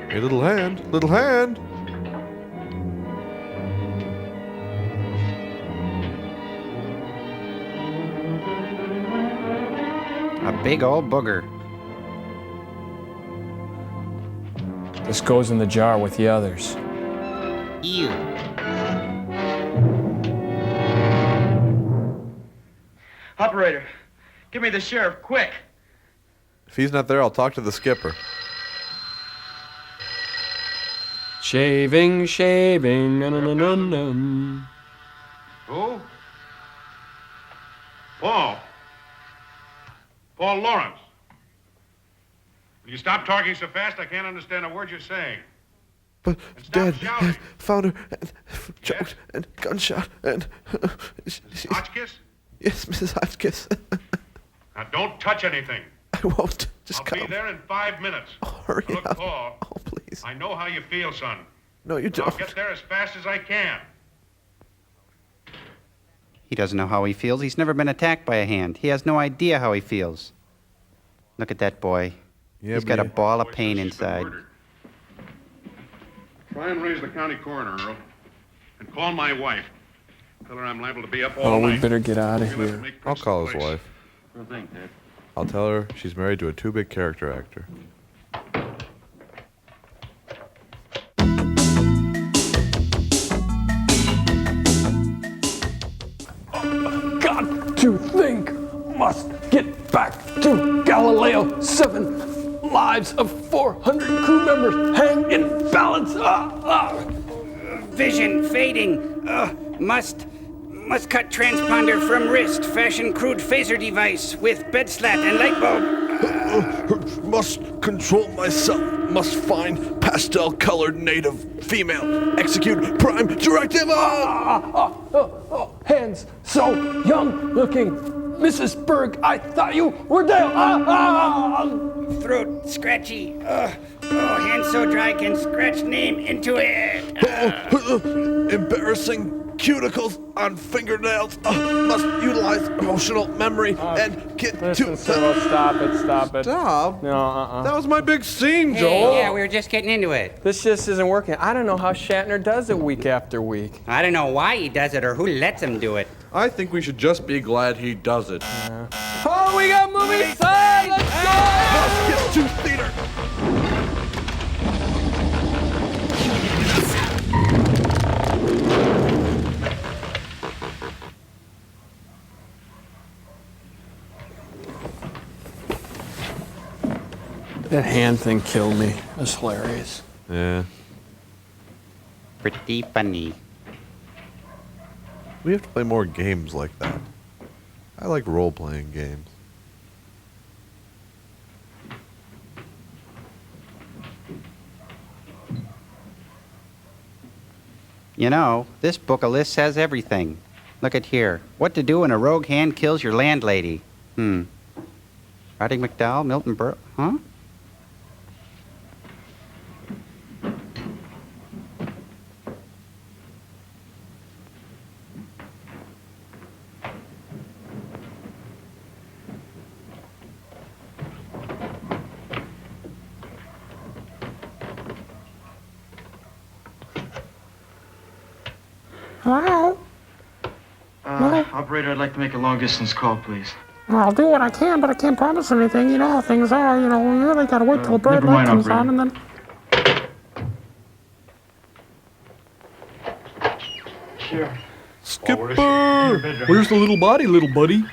Hey, little hand, little hand. A big old booger. This goes in the jar with the others. Ew. Operator, give me the sheriff, quick. If he's not there, I'll talk to the skipper. Shaving, shaving, na-na-na-na-na. Who? Paul. Paul Lawrence. Will you stop talking so fast? I can't understand a word you're saying. But Dad had found her and choked and gunshot and... Hotchkiss? Yes, Mrs. Hotchkiss. Now don't touch anything. I won't. Just I'll come. be there in 5 minutes. Hurry Look, up. Paul. Oh, please. I know how you feel, son. No, you I'll don't. get there as fast as I can. He doesn't know how he feels. He's never been attacked by a hand. He has no idea how he feels. Look at that boy. Yeah, He's got a ball of pain inside. Try and raise the county coroner, Earl. And call my wife. Tell her I'm liable to be up all Oh, night. we better get out of here. I'll call his wife. What do you think, Dad? I'll tell her she's married to a too big character actor. Got to think. Must get back to Galileo. 7 lives of 400 crew members hang in balance. Vision fading. Must cut transponder from wrist. Fashion crude phaser device with bed slat and light bulb. Must control myself. Must find pastel-colored native female. Execute prime directive. Hands so young looking. Mrs. Berg, I thought you were dead. Throat scratchy. Hand so dry can scratch name into it. Embarrassing cuticles on fingernails. Must utilize emotional memory and get Listen, to... Cyril, stop it. Stop? No, That was my big scene, Joel. Hey, yeah, we were just getting into it. This just isn't working. I don't know how Shatner does it week after week. I don't know why he does it or who lets him do it. I think we should just be glad he does it. Oh, we got movie time! Let's go! Must get to theater. That hand thing killed me. It was hilarious. Yeah. Pretty funny. We have to play more games like that. I like role-playing games. You know, this book of lists has everything. Look at here. What to do when a rogue hand kills your landlady. Roddy McDowell, Milton Berle, huh? Hello? Operator, I'd like to make a long-distance call, please. I'll do what I can, but I can't promise anything. You know how things are. You know, we really gotta wait till the bright never light mind, comes operator. on and then... Sure. Skipper! Where's the little body, little buddy?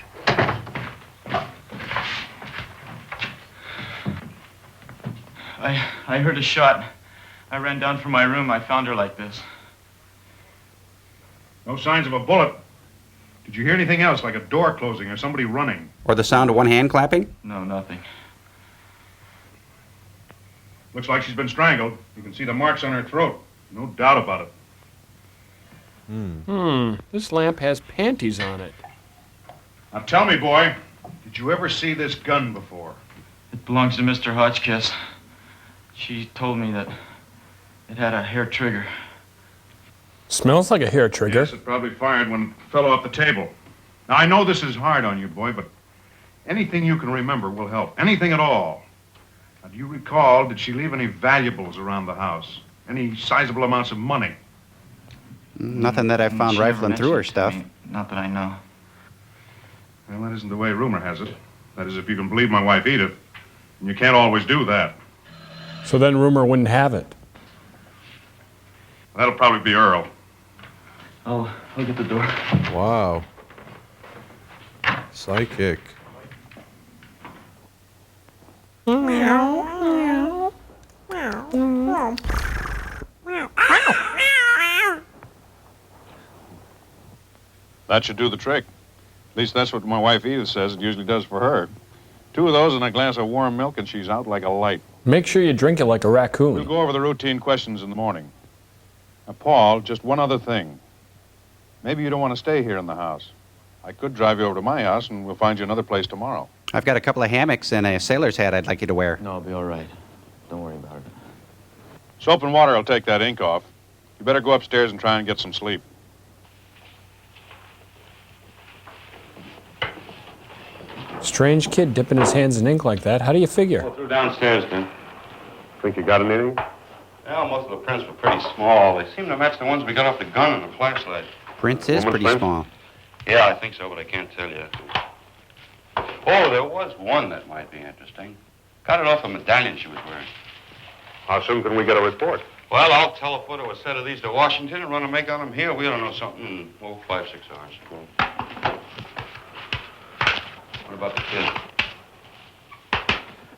I heard a shot. I ran down from my room. I found her like this. No signs of a bullet. Did you hear anything else, like a door closing or somebody running? Or the sound of one hand clapping? No, nothing. Looks like she's been strangled. You can see the marks on her throat. No doubt about it. This lamp has panties on it. Now tell me, boy, did you ever see this gun before? It belongs to Mr. Hotchkiss. She told me that it had a hair trigger. Smells like a hair trigger. Yes, it probably fired when it fell off the table. Now, I know this is hard on you, boy, but anything you can remember will help. Anything at all. Now, do you recall, did she leave any valuables around the house? Any sizable amounts of money? Nothing that I found She never rifling through her mentioned it to stuff. me. Not that I know. Well, that isn't the way rumor has it. That is, if you can believe my wife Edith. And you can't always do that. So then rumor wouldn't have it. That'll probably be Earl. I'll get the door. Wow. Psychic. That should do the trick. At least that's what my wife Edith says it usually does for her. 2 of those and a glass of warm milk and she's out like a light. Make sure you drink it like a We'll raccoon. go over the routine questions in the morning. Now, Paul, just one other thing. Maybe you don't want to stay here in the house. I could drive you over to my house and we'll find you another place tomorrow. I've got a couple of hammocks and a sailor's hat I'd like you to wear. No, I'll be all right. Don't worry about it. Soap and water will take that ink off. You better go upstairs and try and get some sleep. Strange kid dipping his hands in ink like that. How do you figure? Go through downstairs, then. Think you got anything? Well, most of the prints were pretty small. They seem to match the ones we got off the gun and the flashlight. Prince is Woman's pretty print? small. Yeah, I think so, but I can't tell you. Oh, there was one that might be interesting. Got it off a medallion she was wearing. How soon can we get a report? Well, I'll telephoto a set of these to Washington and run a make on them here. We ought to know something in, 5, 6 hours. What about the kid?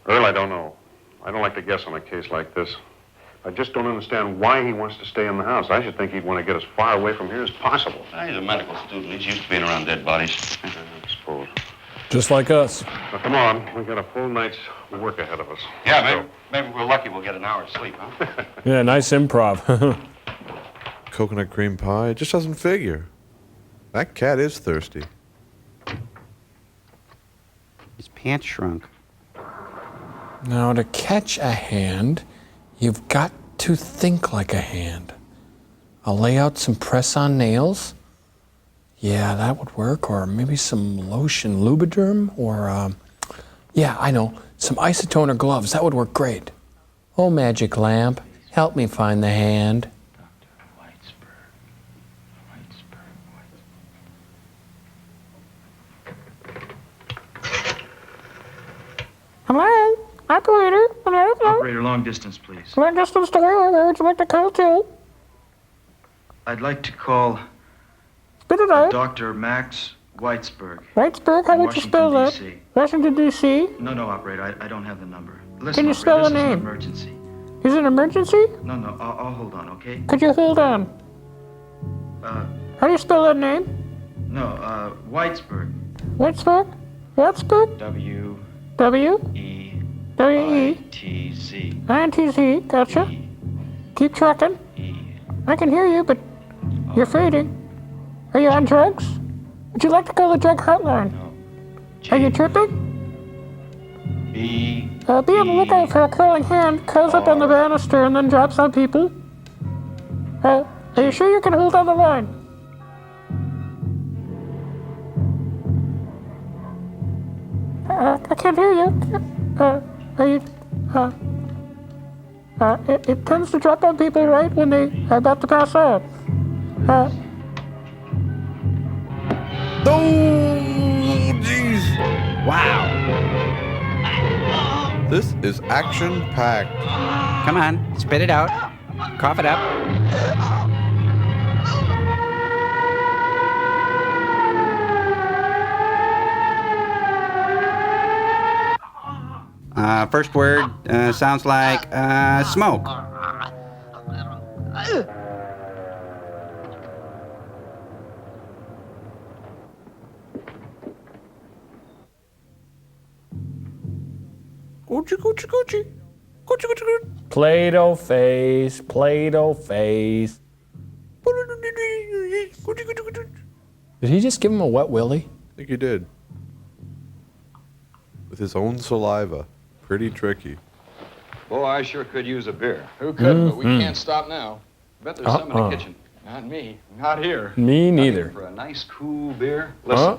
Earl, I don't know. I don't like to guess on a case like this. I just don't understand why he wants to stay in the house. I should think he'd want to get as far away from here as possible. He's a medical student. He's used to being around dead bodies. I suppose. Just like us. Now, come on. We've got a full night's work ahead of us. Yeah, maybe if we're lucky, we'll get an hour's sleep, huh? Yeah, nice improv. Coconut cream pie. It just doesn't figure. That cat is thirsty. His pants shrunk. Now, to catch a hand, you've got to think like a hand. I'll lay out some press-on nails. Yeah, that would work. Or maybe some lotion, Lubriderm. Or, yeah, I know, some isotoner gloves. That would work great. Oh, magic lamp, help me find the hand. Hello? Operator? Hello? Operator, long distance, please. Long distance to where would you like to call to? I'd like to call Spit it out. Dr. Max Weitzberg. Weitzberg, how would you spell that? D.C. Washington, D.C.? No, operator, I don't have the number. Listen, Can you operator, spell this the is an name? emergency. Is it an emergency? No, I'll hold on, okay? Could you hold on? How do you spell that name? No, Weitzberg. Weitzberg? Weitzberg? W. W? W-E? T-Z. I-N-T-Z, gotcha. Keep trucking. I can hear you, but you're fading. Are you on drugs? Would you like to call the drug hotline? Are you tripping? B. Be on the lookout for a curling hand, curls up on the banister and then drops on people. Are you sure you can hold on the line? I can't hear you. Are you, it tends to drop on people right when they are about to pass out. Wow. This is action-packed. Come on, spit it out. Cough it up. First word sounds like smoke. Gucci, Gucci, Gucci. Gucci, Gucci, Gucci. Play-Doh face, Play-Doh face. Did he just give him a wet willy? I think he did. With his own saliva. Pretty tricky. Boy, I sure could use a beer. Who could, but we can't stop now. Bet there's some in the kitchen. Not me. Not here. Me neither. For a nice, cool beer. Listen.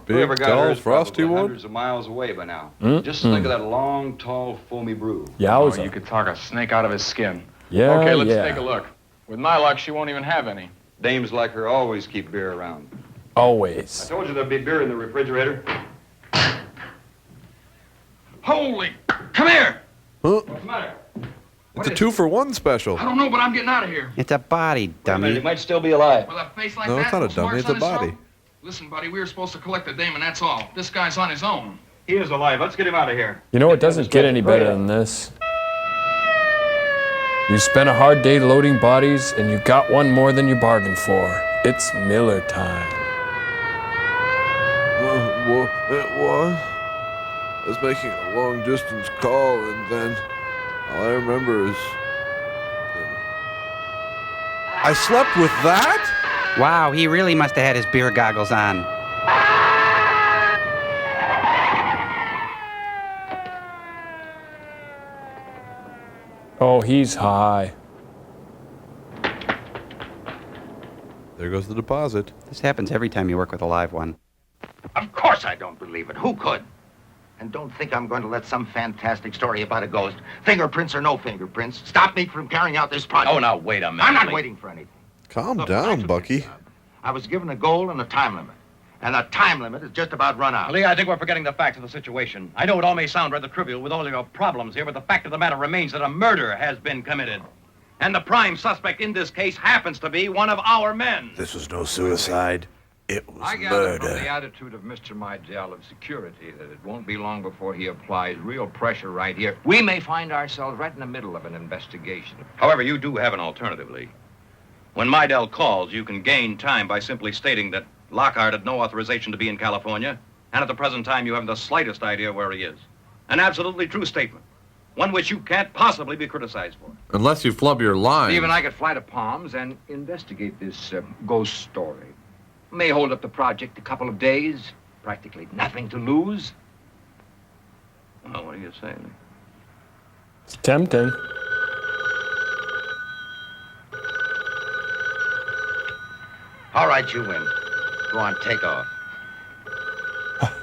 Big, whoever got tall, hers frosty probably one? hundreds of miles away by now. Just think of that long, tall, foamy brew. Yowza. Oh, you could talk a snake out of his skin. Yeah, Okay, let's yeah. take a look. With my luck, she won't even have any. Dames like her always keep beer around. Always. I told you there'd be beer in the refrigerator. Holy! Come here! Huh? What's the matter? It's a 2-for-1 special. I don't know, but I'm getting out of here. It's a body, dummy. It might still be alive. With a face like No, that, it's not a with marks dummy, it's on a his throat? body. Listen, buddy, we were supposed to collect the dame, and that's all. This guy's on his own. He is alive. Let's get him out of here. You know, it doesn't get any better than this. You spent a hard day loading bodies, and you got one more than you bargained for. It's Miller time. It was. I was making a long distance call, and then all I remember is I slept with that? Wow, he really must have had his beer goggles on. Oh, he's high. There goes the deposit. This happens every time you work with a live one. Of course I don't believe it. Who could? And don't think I'm going to let some fantastic story about a ghost, fingerprints or no fingerprints, stop me from carrying out this project. Oh, now, wait a minute. I'm not please. waiting for anything. Calm Look, down, Bucky. I was given a goal and a time limit. And the time limit is just about run out. Lee, I think we're forgetting the facts of the situation. I know it all may sound rather trivial with all your problems here, but the fact of the matter remains that a murder has been committed. And the prime suspect in this case happens to be one of our men. this was no suicide. It was I gather from the murder. attitude of Mr. Mydell of security that it won't be long before he applies real pressure right here. We may find ourselves right in the middle of an investigation. However, you do have an alternative, Lee. When Mydell calls, you can gain time by simply stating that Lockhart had no authorization to be in California, and at the present time you haven't the slightest idea where he is. An absolutely true statement. One which you can't possibly be criticized for. Unless you flub your line. Steve and I could fly to Palms and investigate this ghost story. May hold up the project a couple of days. Practically nothing to lose. Well, what do you say, Lee? It's tempting. All right, you win. Go on, take off.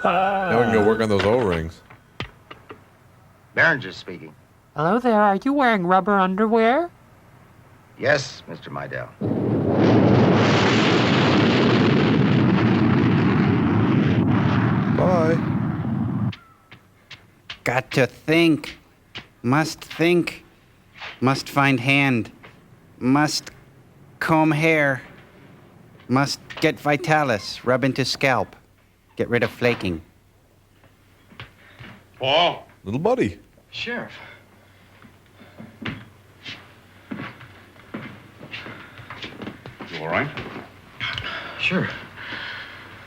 Now we can go work on those O-rings. Behringer's speaking. Hello there, are you wearing rubber underwear? Yes, Mr. Mydell. Bye. Got to think. Must think. Must find hand. Must comb hair. Must get Vitalis. Rub into scalp. Get rid of flaking. Paul? Little buddy. Sheriff. You all right? Sure.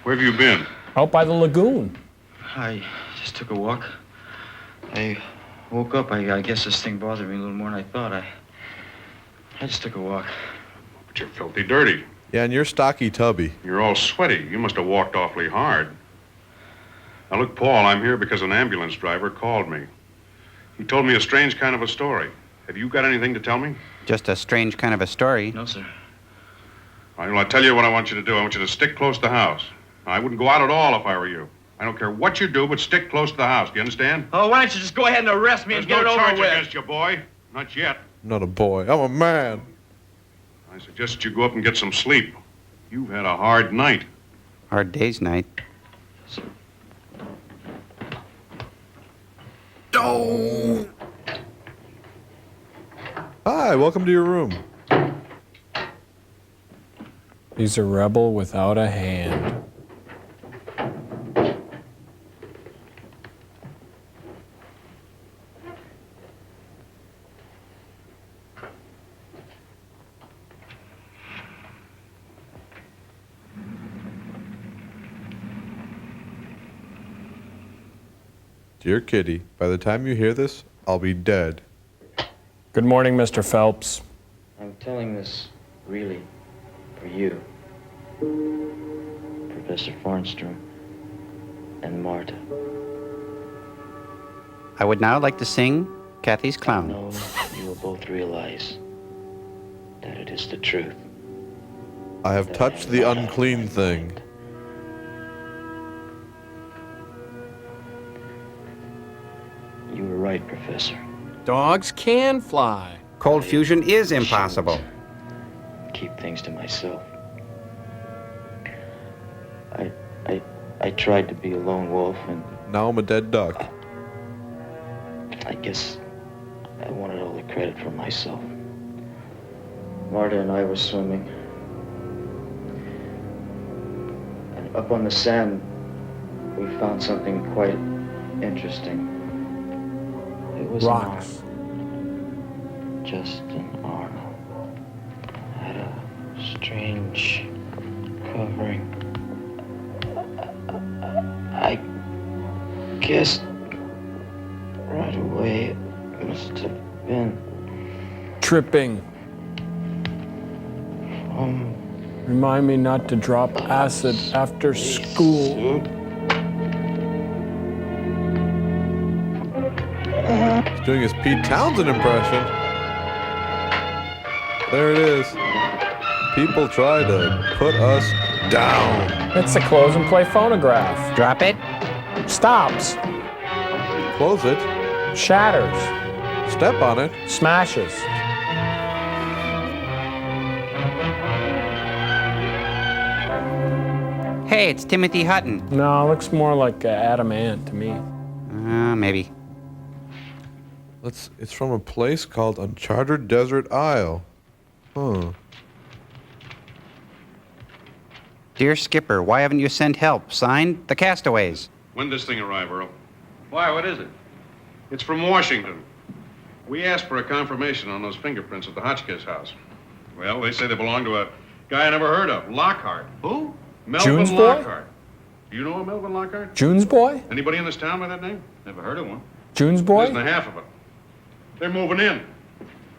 Where have you been? Out by the lagoon. I just took a walk. I woke up. I guess this thing bothered me a little more than I thought. I just took a walk. But you're filthy dirty. Yeah, and you're stocky tubby. You're all sweaty. You must have walked awfully hard. Now, look, Paul, I'm here because an ambulance driver called me. He told me a strange kind of a story. Have you got anything to tell me? Just a strange kind of a story. No, sir. All right, well, I'll tell you what I want you to do. I want you to stick close to the house. I wouldn't go out at all if I were you. I don't care what you do, but stick close to the house. Do you understand? Oh, why don't you just go ahead and arrest me There's and get no it charge over with? against you, boy. Not yet. I'm not a boy. I'm a man. I suggest you go up and get some sleep. You've had a hard night. Hard day's night. No! Hi, welcome to your room. He's a rebel without a hand. Dear Kitty, by the time you hear this, I'll be dead. Good morning, Mr. Phelps. I'm telling this really for you, Professor Farnstrom, and Marta. I would now like to sing Kathy's Clown. No, you will both realize that it is the truth. I have touched the unclean thing. You were right, Professor. Dogs can fly. Cold fusion is impossible. Keep things to myself. I tried to be a lone wolf, and now I'm a dead duck. I guess I wanted all the credit for myself. Marta and I were swimming, and up on the sand, we found something quite interesting. It was rocks. An arm. Just an arm. Had a strange covering. I guess right away it must have been Tripping. Remind me not to drop acid after school. He's doing his Pete Townsend impression. There it is. People try to put us down. It's a close and play phonograph. Drop it. Stops. Close it. Shatters. Step on it. Smashes. Hey, it's Timothy Hutton. No, it looks more like Adam Ant to me. Maybe. It's from a place called Uncharted Desert Isle. Huh. Dear Skipper, why haven't you sent help? Signed, The Castaways. When does this thing arrive, Earl? Why, what is it? It's from Washington. We asked for a confirmation on those fingerprints at the Hotchkiss house. Well, they say they belong to a guy I never heard of, Lockhart. Who? Melvin June's boy? Lockhart. Do you know a Melvin Lockhart? June's boy? Anybody in this town by that name? Never heard of one. June's boy? Isn't half of it. They're moving in.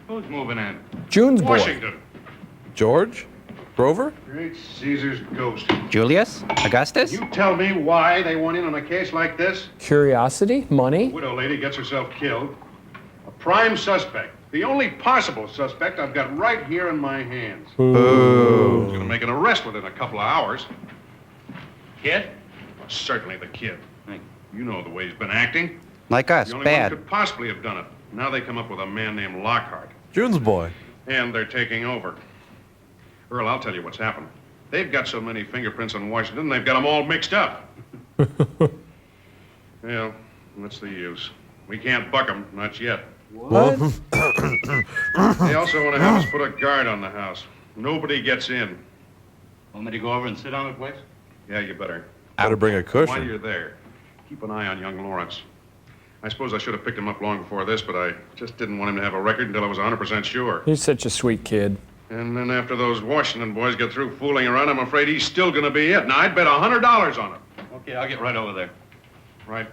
Who's moving in? June's boy. Washington. George? Grover? Great Caesar's ghost. Julius? Augustus? You tell me why they want in on a case like this? Curiosity? Money? Widow lady gets herself killed. A prime suspect. The only possible suspect I've got right here in my hands. Boo. He's gonna make an arrest within a couple of hours. Kid? Well, certainly the kid. You know the way he's been acting. Like us, The only bad. one who could possibly have done it. Now they come up with a man named Lockhart. June's boy. And they're taking over. Earl, I'll tell you what's happened. They've got so many fingerprints on Washington, they've got them all mixed up. Well, what's the use? We can't buck them, not yet. What? They also want to have us put a guard on the house. Nobody gets in. Want me to go over and sit on the place? Yeah, you better. Better bring a While cushion. you're there, keep an eye on young Lawrence. I suppose I should have picked him up long before this, but I just didn't want him to have a record until I was 100% sure. He's such a sweet kid. And then after those Washington boys get through fooling around, I'm afraid he's still going to be it. Now, I'd bet $100 on it. Okay, I'll get right over there. Right.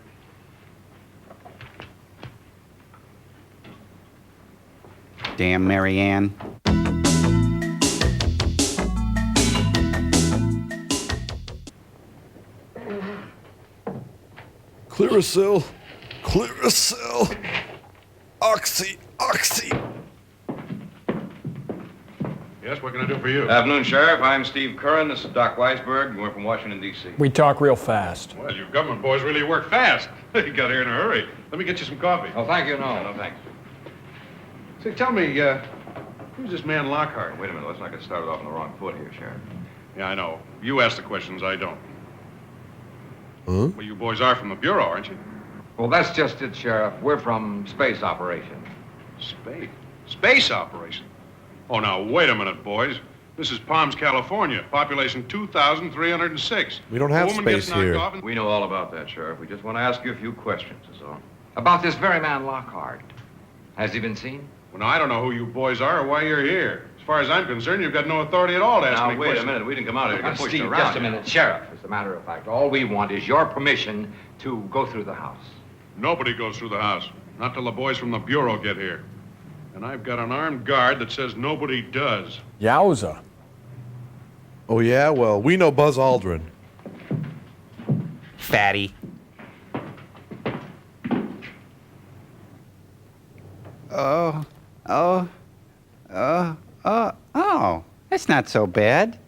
Damn Mary Ann. Clearasil. Clearasil. Oxy. Oxy. Yes, what can I do for you? Afternoon, Sheriff. I'm Steve Curran. This is Doc Weisberg. We're from Washington, D.C. We talk real fast. Well, you government boys really work fast. You got here in a hurry. Let me get you some coffee. Oh, thank you. No, thanks. Say, tell me, who's this man Lockhart? Wait a minute. Let's not get started off on the wrong foot here, Sheriff. Yeah, I know. You ask the questions, I don't. Huh? Well, you boys are from the Bureau, aren't you? Well, that's just it, Sheriff. We're from Space Operation. Space? Space operation? Oh, now, wait a minute, boys. This is Palms, California. Population 2,306. We don't have space here. We know all about that, Sheriff. We just want to ask you a few questions, is all. About this very man, Lockhart. Has he been seen? Well, now, I don't know who you boys are or why you're here. As far as I'm concerned, you've got no authority at all to ask me Now, wait a questions. minute. We didn't come out here to get pushed Steve, around. just a minute. Sheriff, as a matter of fact, all we want is your permission to go through the house. Nobody goes through the house. Not till the boys from the Bureau get here. And I've got an armed guard that says nobody does. Yowza. Oh, yeah? Well, we know Buzz Aldrin. Fatty. Oh, that's not so bad.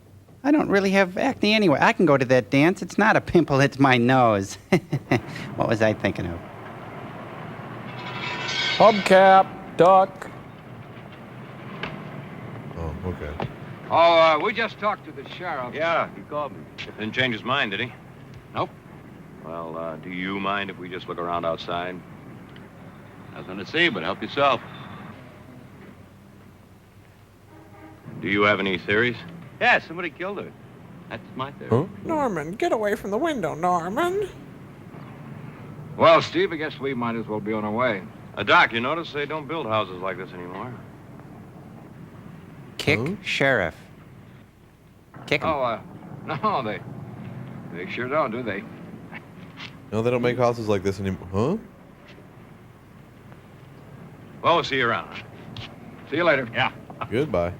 I don't really have acne anyway. I can go to that dance. It's not a pimple, it's my nose. What was I thinking of? Hubcap, duck. Oh, okay. Oh, we just talked to the sheriff. Yeah, he called me. Didn't change his mind, did he? Nope. Well, do you mind if we just look around outside? Nothing to see, but help yourself. Do you have any theories? Yeah, somebody killed her. That's my theory. Huh? Norman, get away from the window, Norman. Well, Steve, I guess we might as well be on our way. Doc, you notice they don't build houses like this anymore. Kick sheriff. Kick him. Oh, no, they sure don't, do they? No, they don't make houses like this anymore. Huh? Well, we'll see you around. See you later. Yeah. Goodbye.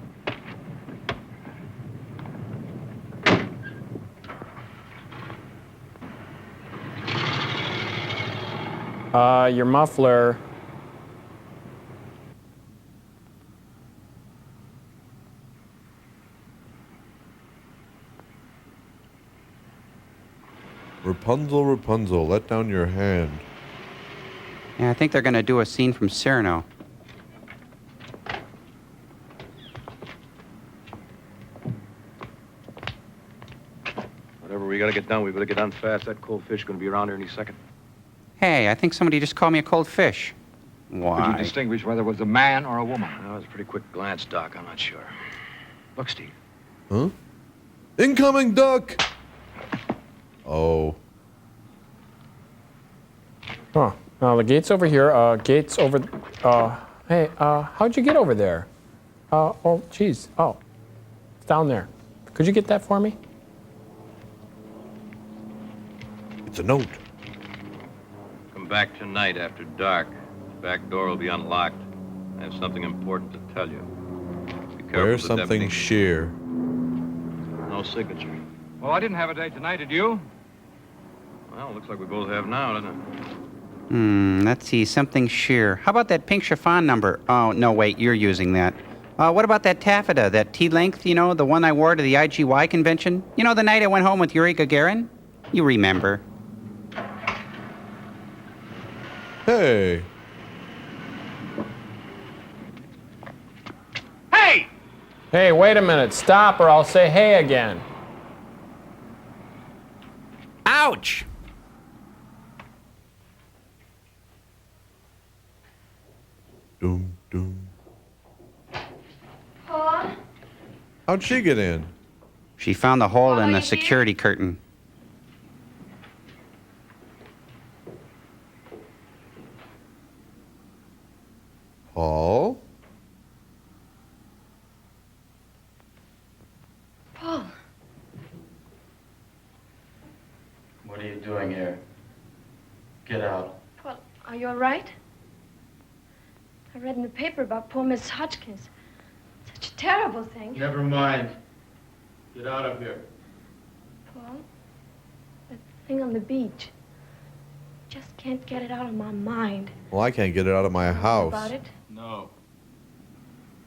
Your muffler. Rapunzel, Rapunzel, let down your hand. Yeah, I think they're going to do a scene from Cyrano. Whatever we gotta get done, we better get done fast. That cold fish is gonna be around here any second. Hey, I think somebody just called me a cold fish. Could Why? you distinguish whether it was a man or a woman? That was a pretty quick glance, Doc. I'm not sure. Look, Steve. Huh? Incoming duck! Oh. Huh. The gate's over here. Gate's over. Hey, how'd you get over there? Oh, geez. Oh, it's down there. Could you get that for me? It's a note. Come back tonight after dark. Back door will be unlocked. I have something important to tell you. Be careful. Wear of the something deputy. sheer. No signature. Well, I didn't have a date tonight, did you? Well, looks like we both have now, doesn't it? Let's see, something sheer. How about that pink chiffon number? Oh, no, wait, you're using that. What about that taffeta, that T-length, you know, the one I wore to the IGY convention? You know, the night I went home with Yuri Gagarin? You remember. Hey. Hey! Hey, wait a minute. Stop or I'll say hey again. Ouch! Doom, doom. Paul? How'd she get in? She found the hole in Are the you security curtain. Paul? Paul. What are you doing here? Get out. Paul, are you all right? I read in the paper about poor Miss Hodgkins. Such a terrible thing. Never mind. Get out of here. Paul, that thing on the beach. Just can't get it out of my mind. Well, I can't get it out of my house. About it? No.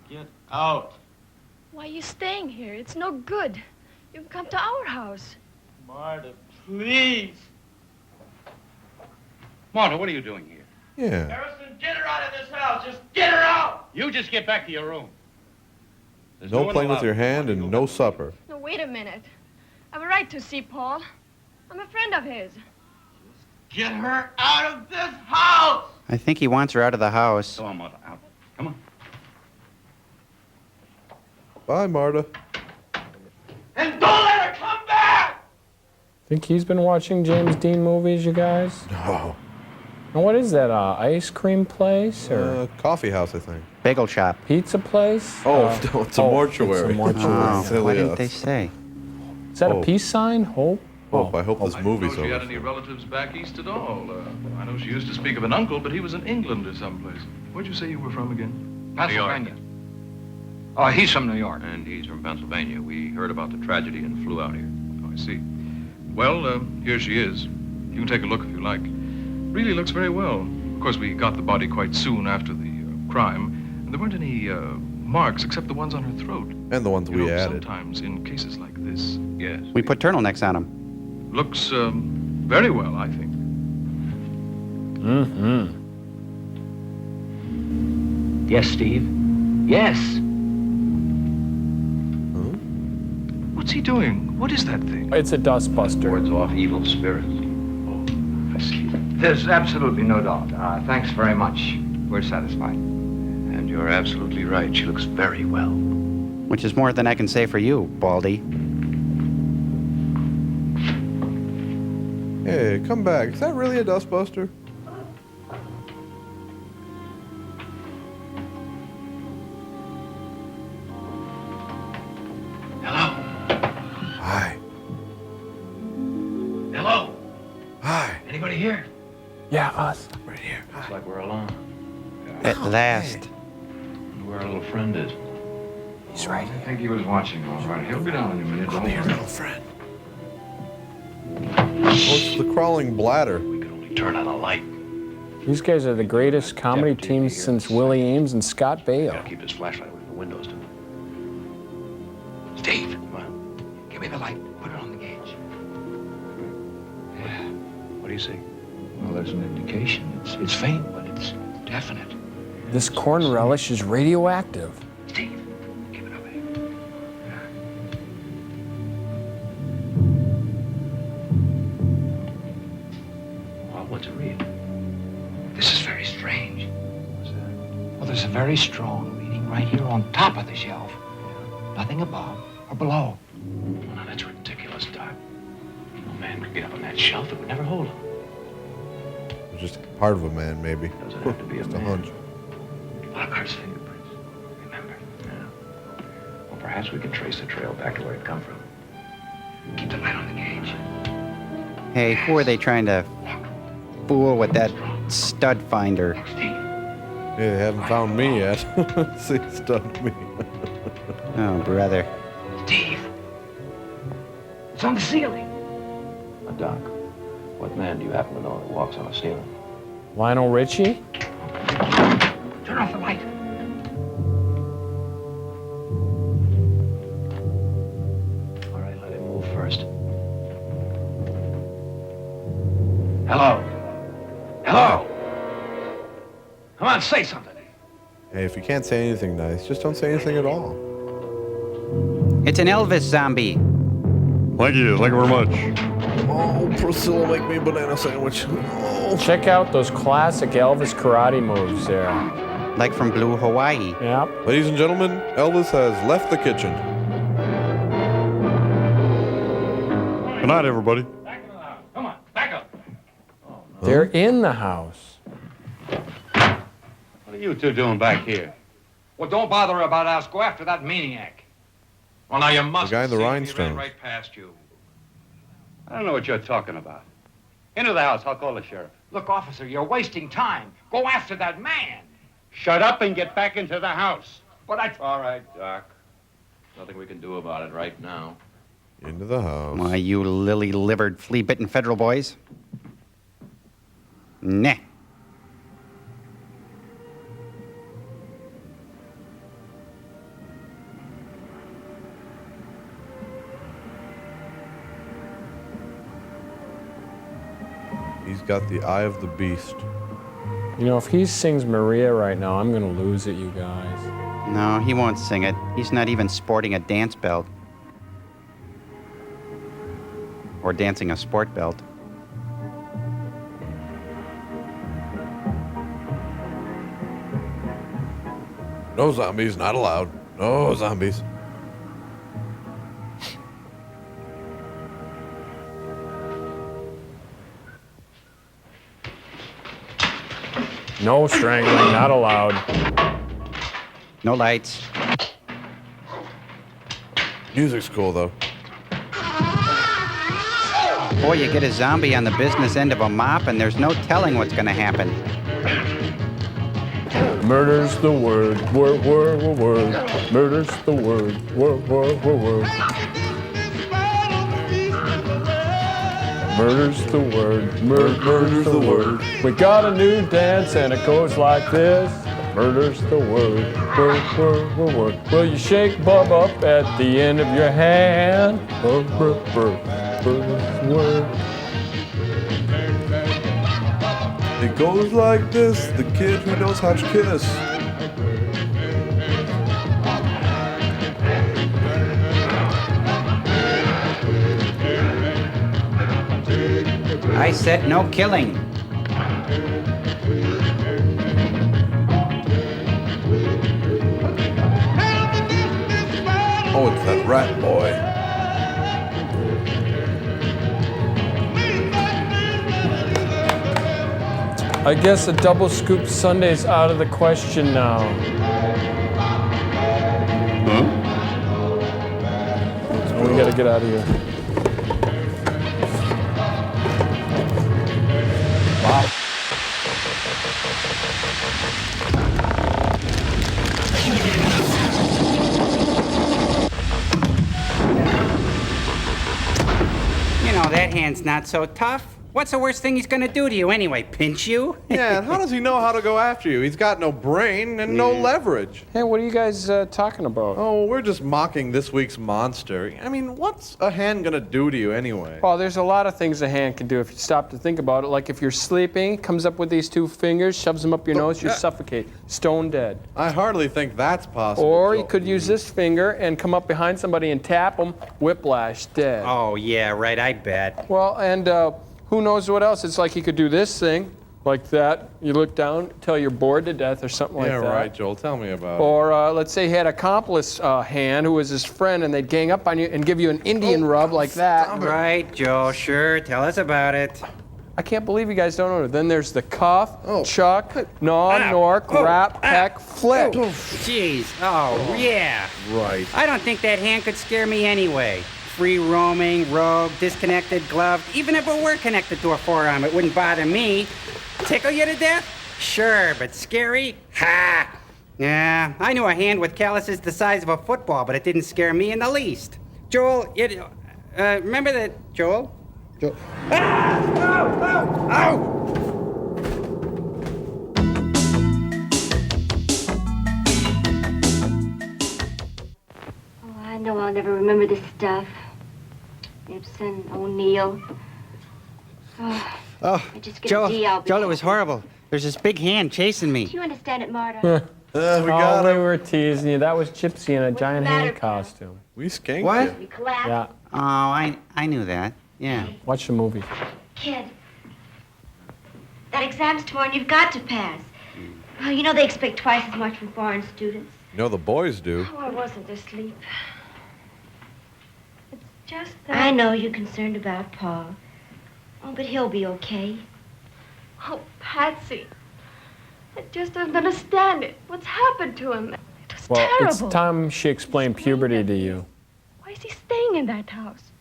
Get out. Why are you staying here? It's no good. You can come to our house. Marta, please. Marta, what are you doing here? Yeah. Harrison, get her out of this house. Just get her out. You just get back to your room. There's No one playing with allowed. your hand and no supper. No, wait a minute. I have a right to see Paul. I'm a friend of his. Get her out of this house! I think he wants her out of the house. Come on, Martha, out. Come on. Bye, Marta. And don't let her come back! Think he's been watching James Dean movies, you guys? No. And what is that, ice cream place or Coffee house, I think. Bagel shop. pizza place? Oh, no, it's a mortuary. It's a mortuary. Oh, why didn't they say? Is that a peace sign? Hope? Hope. I hope this movie's I didn't know she had over. any relatives back east at all. I know she used to speak of an uncle, but he was in England or someplace. Where'd you say you were from again? Pennsylvania. Oh, he's from New York. And he's from Pennsylvania. We heard about the tragedy and flew out here. Oh, I see. Well, here she is. You can take a look if you like. Really looks very well. Of course, we got the body quite soon after the crime, and there weren't any marks except the ones on her throat. And the ones we added. Sometimes in cases like this, yes. We put turtlenecks on him. Looks very well, I think. Mm-hmm. Yes, Steve. Yes. What's he doing? What is that thing? It's a dustbuster. Wards off evil spirits. Oh, I see. There's absolutely no doubt. Thanks very much. We're satisfied. And you're absolutely right. She looks very well. Which is more than I can say for you, Baldy. Hey, come back. Is that really a dustbuster? Hello? Hi. Hello? Hi. Anybody here? Yeah, us. Right here. Looks like we're alone. At last. Wonder where our little friend is. He's right I think he was watching all right. He'll be down in a minute. Come here, little friend. What's the crawling bladder? We could only turn on a light. These guys are the greatest comedy teams since Willie Ames and Scott Baio. Gotta keep this flashlight away from the windows, too. Steve, come on. Give me the light. Put it on the gauge. Yeah. What do you see? Well, there's an indication. It's faint, but it's definite. This corn relish is radioactive. Steve, give it up, eh? Well, what's it read? This is very strange. What's that? Well, there's a very strong reading right here on top of the shelf. Nothing above or below. Well, now that's ridiculous, Doc. No man could get up on that shelf. It would never hold him. It's just part of a man, maybe. Doesn't have to be just a a man. hunch. Lockhart's fingerprints. Remember? Yeah. Well, perhaps we can trace the trail back to where it come from. Keep the light on the gauge. Hey, who are they trying to fool with that stud finder? Yeah, they haven't found me yet. See, stunned me. Oh, brother. Steve! It's on the ceiling. Now, Doc, what man do you happen to know that walks on a ceiling? Lionel Richie? Turn off the light. All right, let him move first. Hello? Hello? Come on, say something. Hey, if you can't say anything nice, just don't say anything at all. It's an Elvis zombie. Thank you very much. Oh, Priscilla, make me a banana sandwich. Oh. Check out those classic Elvis karate moves there. Like from Blue Hawaii. Yep. Ladies and gentlemen, Elvis has left the kitchen. Good night, everybody. Come on, back up. They're in the house. What are you two doing back here? Well, don't bother about us. Go after that maniac. Well, now you must. The guy in the He ran rhinestones. right past you. I don't know what you're talking about. Into the house. I'll call the sheriff. Look, officer, you're wasting time. Go after that man. Shut up and get back into the house. But I... All right, Doc. Nothing we can do about it right now. Into the house. Why, you lily-livered, flea-bitten federal boys. Nah. He's got the eye of the beast. You know, if he sings Maria right now, I'm gonna lose it, you guys. No, he won't sing it. He's not even sporting a dance belt. Or dancing a sport belt. No zombies, not allowed. No zombies. No strangling, not allowed. No lights. Music's cool, though. Boy, you get a zombie on the business end of a mop, and there's no telling what's gonna happen. Murder's the word, word. Murder's the word, word. Murder's the word, murder's the word. We got a new dance and it goes like this. Murder's the word, word. Will you shake Bub up at the end of your hand? Murder's the word. It goes like this, the kid who knows how to kiss. I said no killing. Oh, it's that rat boy. I guess a double scoop Sunday's out of the question now. So we gotta get out of here. Wow. You know, that hand's not so tough. What's the worst thing he's gonna do to you anyway? Pinch you? Yeah, and how does he know how to go after you? He's got no brain and no leverage. Hey, what are you guys talking about? Oh, we're just mocking this week's monster. I mean, what's a hand gonna do to you anyway? Well, there's a lot of things a hand can do if you stop to think about it. Like if you're sleeping, comes up with these two fingers, shoves them up your nose, you suffocate. Stone dead. I hardly think that's possible. Or you could use this finger and come up behind somebody and tap them, whiplash, dead. Oh, yeah, right, I bet. Well, and who knows what else? It's like you could do this thing, like that. You look down till you're bored to death or something like that. Yeah, right, Joel. Tell me about it. Or let's say he had an accomplice hand who was his friend and they'd gang up on you and give you an Indian rub like that. Right, Joe, sure. Tell us about it. I can't believe you guys don't know it. Then there's the cuff, chuck, gnaw, nork, wrap, peck, flick. Jeez. Oh, yeah. Right. I don't think that hand could scare me anyway. Free roaming, rogue, disconnected, gloved. Even if it were connected to a forearm, it wouldn't bother me. Tickle you to death? Sure, but scary? Ha! Yeah, I knew a hand with calluses the size of a football, but it didn't scare me in the least. Joel, remember that, Joel? Ah! Ow! Ow! Ow! I know I'll never remember this stuff. Ibsen, O'Neill. Oh, I just get a D, I'll be Joel, it was horrible. There's this big hand chasing me. Do you understand it, Marta? We were teasing you. That was Gypsy in a giant hand costume. We skanked What? You collapsed. Yeah. Oh, I knew that. Yeah. Watch the movie. Kid, that exam's tomorrow and you've got to pass. Oh, you know they expect twice as much from foreign students. You know the boys do. Oh, I wasn't asleep. It's just that... I know you're concerned about Paul. Oh, but he'll be okay. Oh, Patsy. I just don't understand it. What's happened to him? It was Well, terrible. it's time she explained puberty to you. Why is he staying in that house?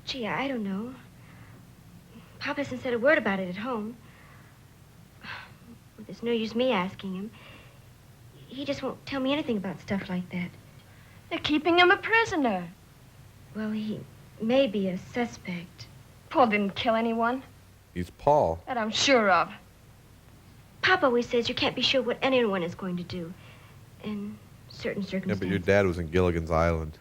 Gee, I don't know. Pop hasn't said a word about it at home. Well, there's no use me asking him. He just won't tell me anything about stuff like that. They're keeping him a prisoner. Well, he may be a suspect. Paul didn't kill anyone. He's Paul. That I'm sure of. Pop always says you can't be sure what anyone is going to do in certain Yeah, circumstances. but your dad was in Gilligan's Island.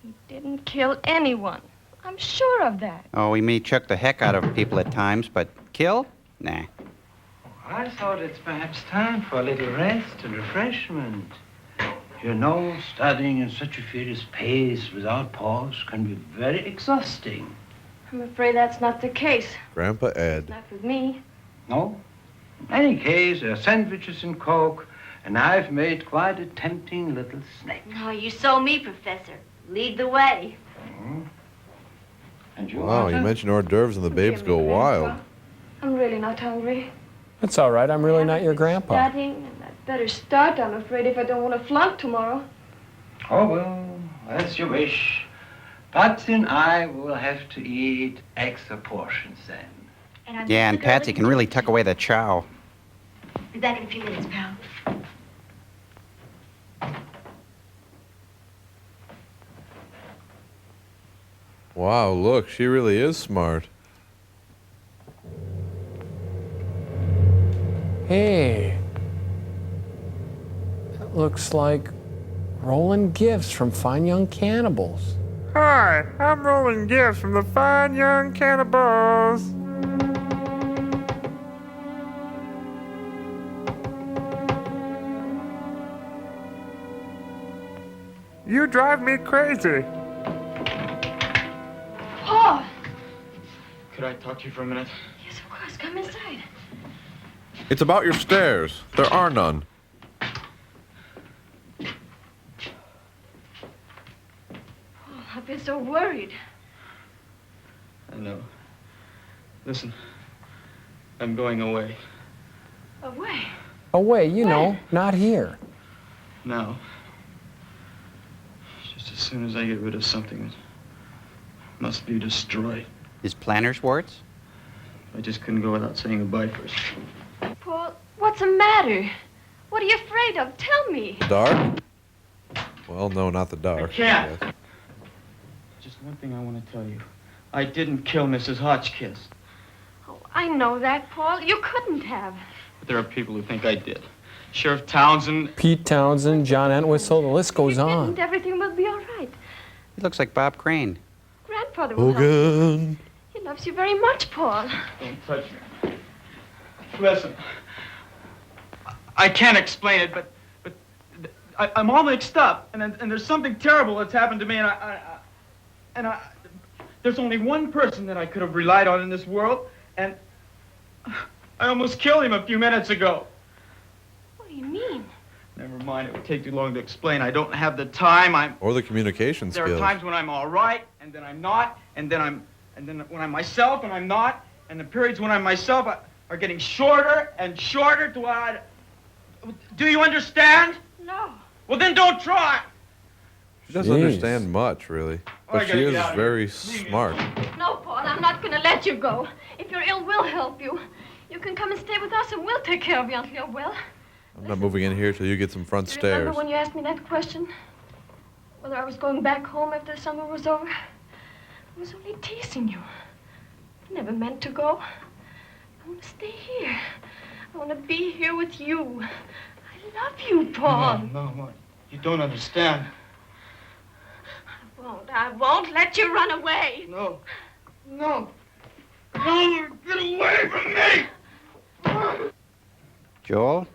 He didn't kill anyone. I'm sure of that. Oh, we may chuck the heck out of people at times, but kill? Nah. I thought it's perhaps time for a little rest and refreshment. You know, studying in such a furious pace without pause can be very exhausting. I'm afraid that's not the case. Grandpa Ed. Not with me. No? In any case, there are sandwiches and Coke, And I've made quite a tempting little snake. Oh, you saw me, Professor. Lead the way. And you, Wow, you mentioned hors d'oeuvres and the babes go wild. I'm really not hungry. That's all right. I'm really not your grandpa. Studying, and I'd better start, I'm afraid, if I don't want to flunk tomorrow. Oh, well, that's your wish. Patsy and I will have to eat extra portions then. Yeah, and Patsy can really tuck away the chow. Be back in a few minutes, pal. Wow, look, she really is smart. Hey. That looks like rolling gifts from Fine Young Cannibals. Hi, I'm Roland Gibbs from the Fine Young Cannibals. You drive me crazy. Paul! Could I talk to you for a minute? Yes, of course. Come inside. It's about your stairs. There are none. Oh, I've been so worried. I know. Listen, I'm going away. Away. Away, you know, not here. Now. Just as soon as I get rid of something that must be destroyed. His planner's warts? I just couldn't go without saying goodbye first. Paul, what's the matter? What are you afraid of? Tell me. Dark? Well, no, not the dark. can't. Just one thing I want to tell you. I didn't kill Mrs. Hotchkiss. Oh, I know that, Paul. You couldn't have. But there are people who think I did. Sheriff Townsend. Pete Townsend, John Entwistle, the list goes on. And everything will be all right. He looks like Bob Crane. Grandfather will help you. Hogan. He loves you very much, Paul. Don't touch me. Listen. I can't explain it, but I'm all mixed up, and there's something terrible that's happened to me, and there's only one person that I could have relied on in this world, and I almost killed him a few minutes ago. What do you mean? Never mind, it would take too long to explain. I don't have the time. Or the communication There skills. are times when I'm all right, and then I'm not, and then when I'm myself and I'm not, and the periods when I'm myself are getting shorter and shorter to what Do you understand? No. Well, then don't try. She doesn't understand much, really. I But she gotta is get out of here. very smart. No, Paul, I'm not going to let you go. If you're ill, we'll help you. You can come and stay with us, and we'll take care of you until you're well. I'm not moving in here till you get some front stairs. Remember when you asked me that question? Whether I was going back home after the summer was over? I was only teasing you. I never meant to go. I want to stay here. I want to be here with you. I love you, Paul. No, you don't understand. I won't let you run away. No. No, get away from me! Joel?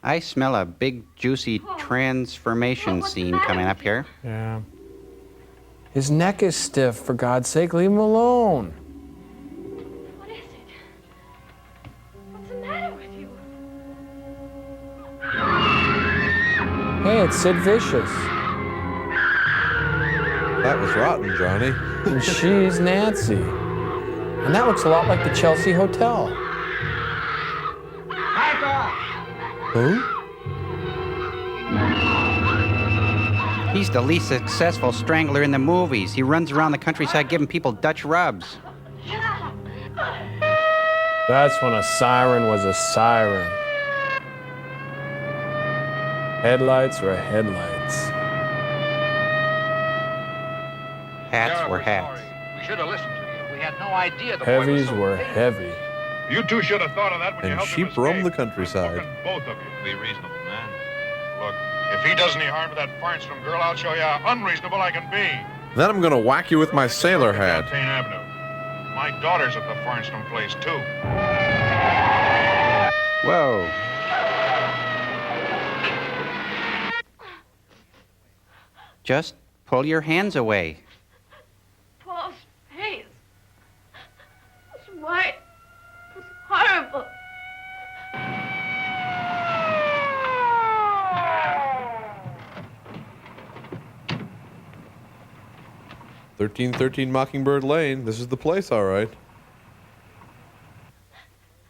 I smell a big, juicy transformation scene coming up here. Yeah. His neck is stiff, for God's sake, leave him alone. What is it? What's the matter with you? Hey, it's Sid Vicious. That was rotten, Johnny. And she's Nancy. And that looks a lot like the Chelsea Hotel. Who? He's the least successful strangler in the movies. He runs around the countryside giving people Dutch rubs. That's when a siren was a siren. Headlights were headlights. Hats were hats. We should have listened to you. We had no idea the boy was Heavies so were big. heavy. You two should have thought of that when you And helped sheep him escape. roam the countryside. Both of you. Be reasonable, man. Look, if he does any harm to that Farnstrom girl, I'll show you how unreasonable I can be. Then I'm gonna whack you with my sailor hat. Tain Avenue. My daughter's at the Farnstrom place, too. Whoa. Just pull your hands away. Paul's face. It's white. It's horrible. 1313 Mockingbird Lane. This is the place, all right.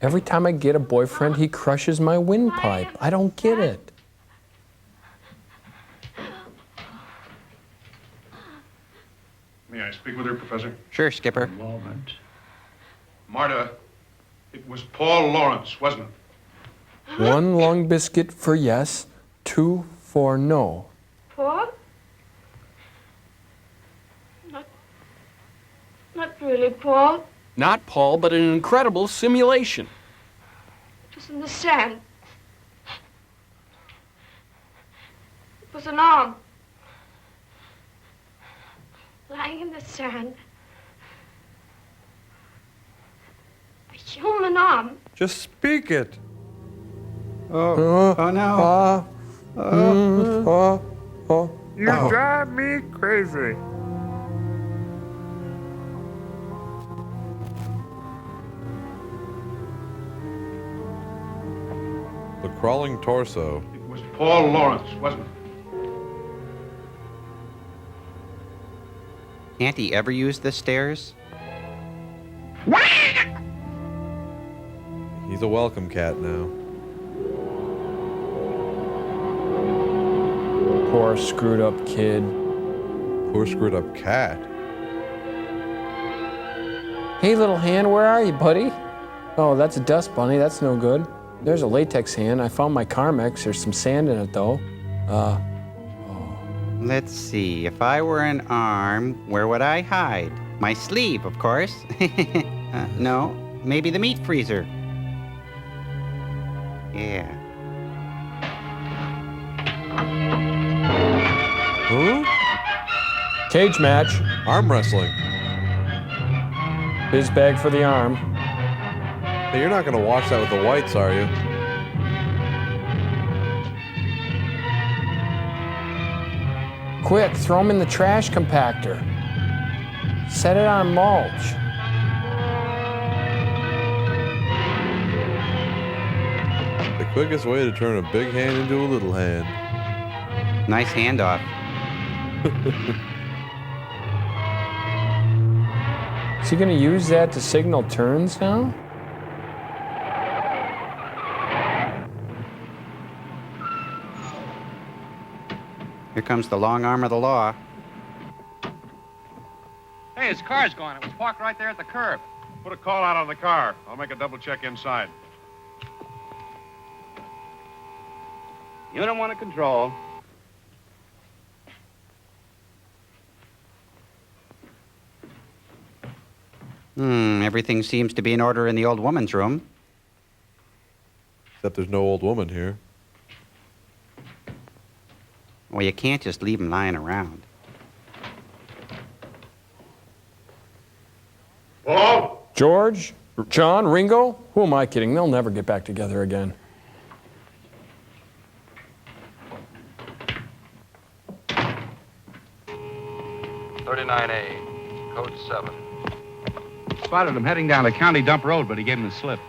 Every time I get a boyfriend, he crushes my windpipe. I don't get it. May I speak with her, Professor? Sure, Skipper. Moment. Marta, it was Paul Lawrence, wasn't it? 1 long biscuit for yes, 2 for no. Paul? Not really, Paul. Not Paul, but an incredible simulation. It was in the sand. It was an arm. Lying in the sand. A human arm. Just speak it. Oh no. You drive me crazy. The crawling torso. It was Paul Lawrence, wasn't it? Can't he ever use the stairs? He's a welcome cat now. Poor screwed up kid. Poor screwed up cat. Hey, little hand, where are you, buddy? Oh, that's a dust bunny. That's no good. There's a latex hand. I found my Carmex. There's some sand in it, though. Let's see. If I were an arm, where would I hide? My sleeve, of course. No, maybe the meat freezer. Yeah. Huh? Cage match. Arm wrestling. Biz bag for the arm. Hey, you're not going to watch that with the whites, are you? Quick, throw him in the trash compactor. Set it on mulch. The quickest way to turn a big hand into a little hand. Nice handoff. Is he gonna use that to signal turns now? Here comes the long arm of the law. Hey, his car's gone. It was parked right there at the curb. Put a call out on the car. I'll make a double check inside. Unit 1 to control. Everything seems to be in order in the old woman's room. Except there's no old woman here. Well, you can't just leave them lying around. Paul? George? John? Ringo? Who am I kidding? They'll never get back together again. .39A, code 7. Spotted him heading down a county dump road, but he gave him the slip.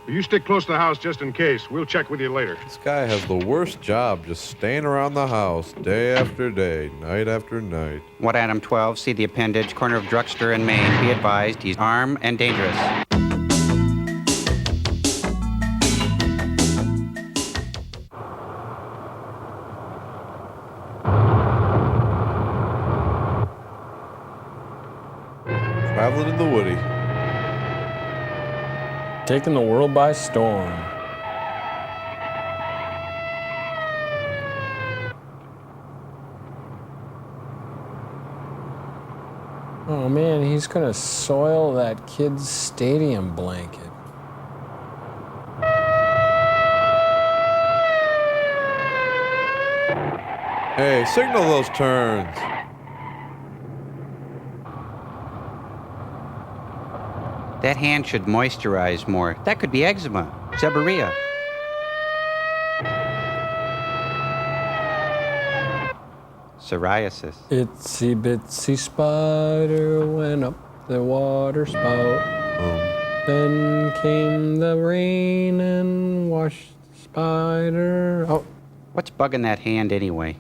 You stick close to the house just in case. We'll check with you later. This guy has the worst job, just staying around the house day after day, night after night. What Adam 12, see the appendage, corner of Drugster and Main. Be advised, he's armed and dangerous. Traveling in the Woody. Taking the world by storm. Oh man, he's gonna soil that kid's stadium blanket. Hey, signal those turns. That hand should moisturize more. That could be eczema, seborrhea. Psoriasis. Itsy bitsy spider went up the water spout. Then came the rain and washed the spider. Oh, what's bugging that hand anyway?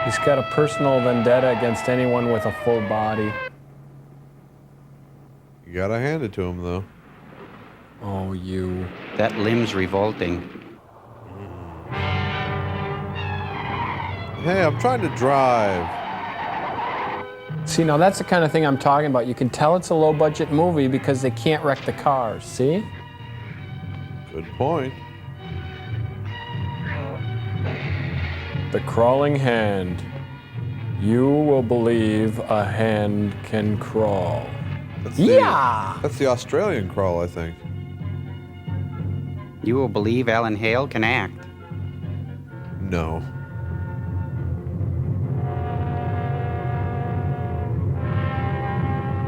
He's got a personal vendetta against anyone with a full body. You gotta hand it to him, though. Oh, you. That limb's revolting. Hey, I'm trying to drive. See, now that's the kind of thing I'm talking about. You can tell it's a low-budget movie because they can't wreck the cars, see? Good point. The crawling hand. You will believe a hand can crawl. That's the Australian crawl, I think. You will believe Alan Hale can act. No.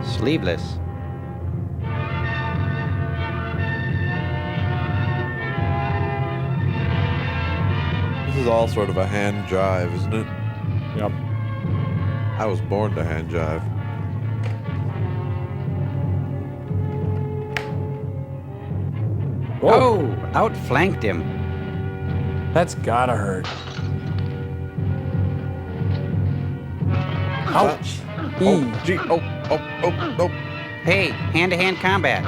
Sleeveless. This is all sort of a hand jive, isn't it? Yep. I was born to hand jive. Whoa! Outflanked him. That's gotta hurt. Ouch. Oh, gee. Oh. Hey, hand-to-hand combat.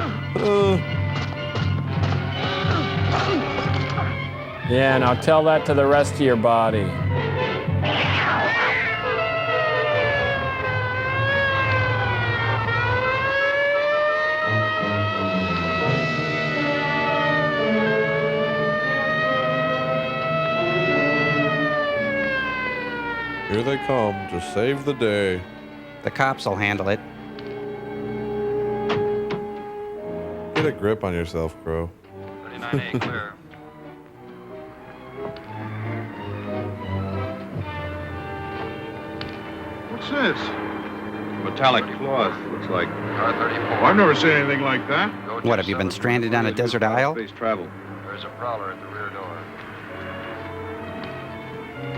Yeah, now tell that to the rest of your body. Here they come to save the day. The cops will handle it. Get a grip on yourself, Crow. 39A clear. What's this? Metallic cloth, looks like. R34. I've never seen anything like that. What, have you been stranded on a desert isle? Space travel. There's a prowler at the rear door.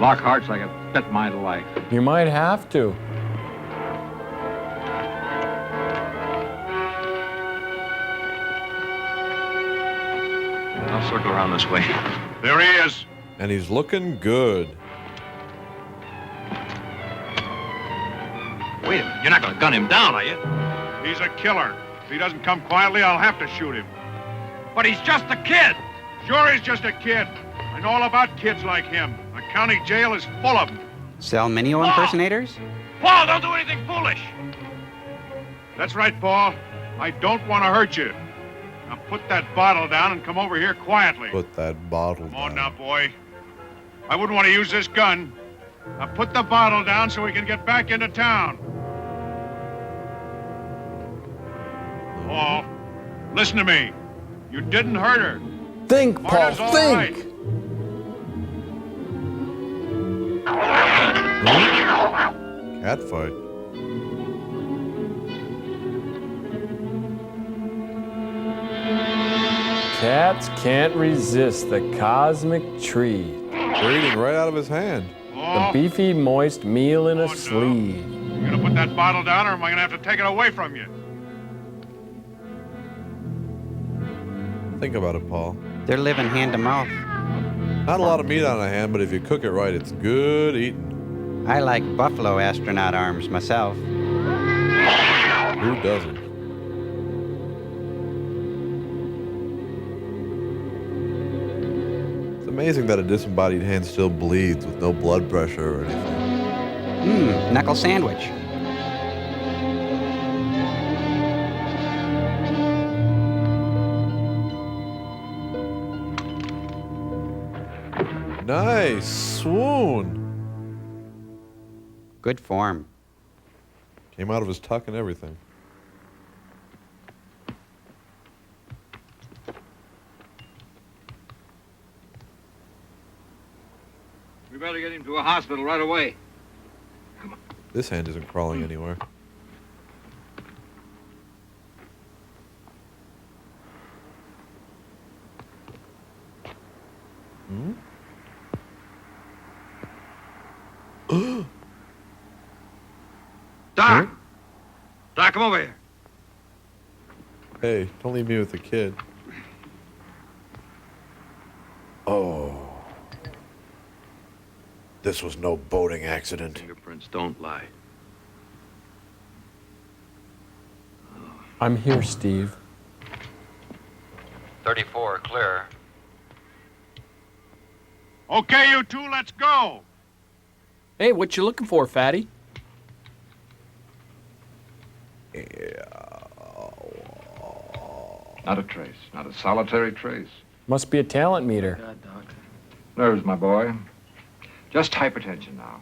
Lockhart's like a bit my life. You might have to. I'll circle around this way. There he is. And he's looking good. Wait a minute, you're not gonna gun him down, are you? He's a killer. If he doesn't come quietly, I'll have to shoot him. But he's just a kid. Sure, he's just a kid. I know all about kids like him. The county jail is full of them. Salminio impersonators? Paul, don't do anything foolish. That's right, Paul. I don't want to hurt you. Now put that bottle down and come over here quietly. Put that bottle Come on now, boy. I wouldn't want to use this gun. Now put the bottle down so we can get back into town. Paul, listen to me. You didn't hurt her. Think, Paul, Marta's all think. right. Cat fight. Cats can't resist the cosmic treat. They're eating right out of his hand. The beefy, moist meal in a sleeve. You gonna put that bottle down, or am I gonna have to take it away from you? Think about it, Paul. They're living hand to mouth. Not a lot of meat on a hand, but if you cook it right, it's good eating. I like buffalo astronaut arms myself. Who doesn't? It's amazing that a disembodied hand still bleeds with no blood pressure or anything. Knuckle sandwich. Nice. Swoon. Good form. Came out of his tuck and everything. We better get him to a hospital right away. This hand isn't crawling anywhere. Doc! Doc, come over here. Hey, don't leave me with the kid. Oh. This was no boating accident. Fingerprints don't lie. I'm here, Steve. 34, clear. Okay, you two, let's go. Hey, what you looking for, fatty? Not a trace. Not a solitary trace. Must be a talent meter. Nerves, my boy. Just hypertension now.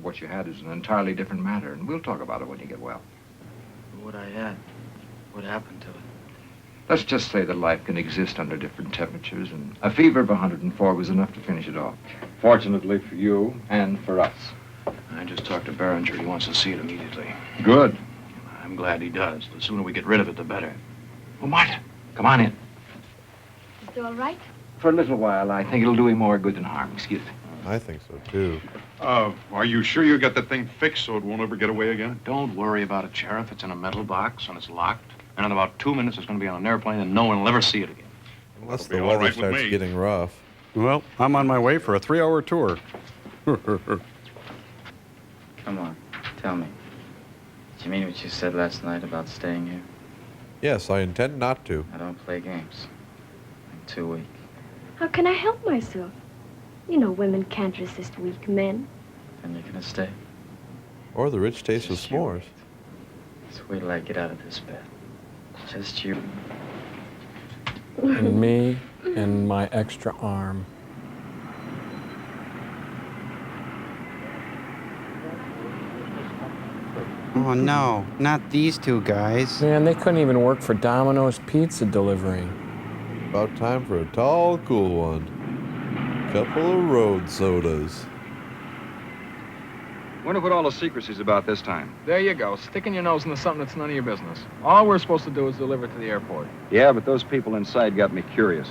What you had is an entirely different matter, and we'll talk about it when you get well. What I had? What happened to it? Let's just say that life can exist under different temperatures, and a fever of 104 was enough to finish it off. Fortunately for you and for us. I just talked to Behringer. He wants to see it immediately. Good. I'm glad he does. The sooner we get rid of it, the better. Well, Martha, come on in. Is it all right? For a little while, I think it'll do him more good than harm. Excuse me. I think so, too. Are you sure you got the thing fixed so it won't ever get away again? Don't worry about it, Sheriff. It's in a metal box, and it's locked. And in about 2 minutes, it's going to be on an airplane, and no one will ever see it again. Unless That'll be the all weather right with starts me. getting rough. Well, I'm on my way for a 3-hour tour. Come on, tell me. Did you mean what you said last night about staying here? Yes, I intend not to. I don't play games. I'm too weak. How can I help myself? You know women can't resist weak men. Then you're gonna stay? Or the rich taste of s'mores. So wait till I get out of this bed. Just you. And me and my extra arm. Oh, no. Not these two guys. Man, they couldn't even work for Domino's pizza delivering. About time for a tall, cool one. Couple of road sodas. Wonder what all the secrecy's about this time. There you go, sticking your nose into something that's none of your business. All we're supposed to do is deliver it to the airport. Yeah, but those people inside got me curious.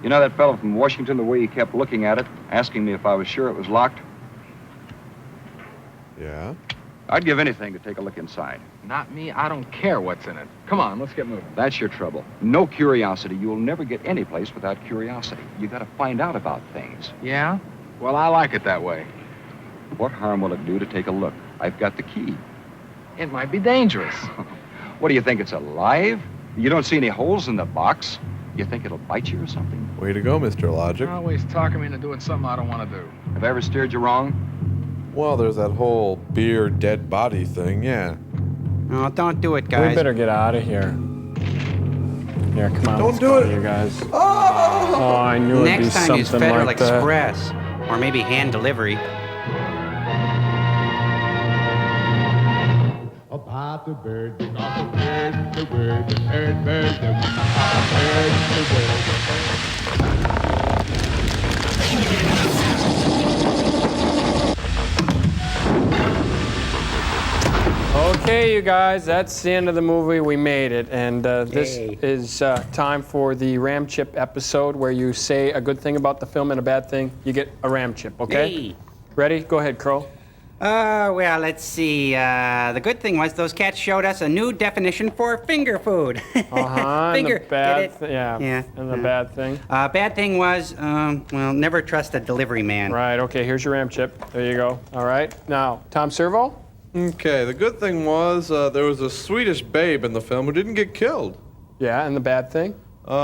You know that fellow from Washington, the way he kept looking at it, asking me if I was sure it was locked? Yeah? I'd give anything to take a look inside. Not me, I don't care what's in it. Come on, let's get moving. That's your trouble. No curiosity. You'll never get any place without curiosity. You gotta find out about things. Yeah? Well, I like it that way. What harm will it do to take a look? I've got the key. It might be dangerous. What do you think, it's alive? You don't see any holes in the box? You think it'll bite you or something? Way to go, Mr. Logic. You're always talking me into doing something I don't want to do. Have I ever steered you wrong? Well, there's that whole beer dead body thing, yeah. Oh, don't do it, guys. We better get out of here. Here, come on. Don't let's do go, it. you guys. Oh, I knew it'd be Next time something use Federal like that. Express. Or maybe hand delivery. About the bird, not the bird, the bird, the bird, bird, the Okay, you guys, that's the end of the movie. We made it. And this is time for the Ram Chip episode where you say a good thing about the film and a bad thing. You get a Ram Chip, okay? Hey. Ready? Go ahead, Crow. Well, let's see. The good thing was those cats showed us a new definition for finger food. Uh-huh. Finger, and the bad get it? yeah. Yeah. And the bad thing? Bad thing was, well, never trust a delivery man. Right, okay, here's your Ram Chip. There you go. All right. Now, Tom Servo? Okay, the good thing was there was a Swedish babe in the film who didn't get killed. Yeah, and the bad thing?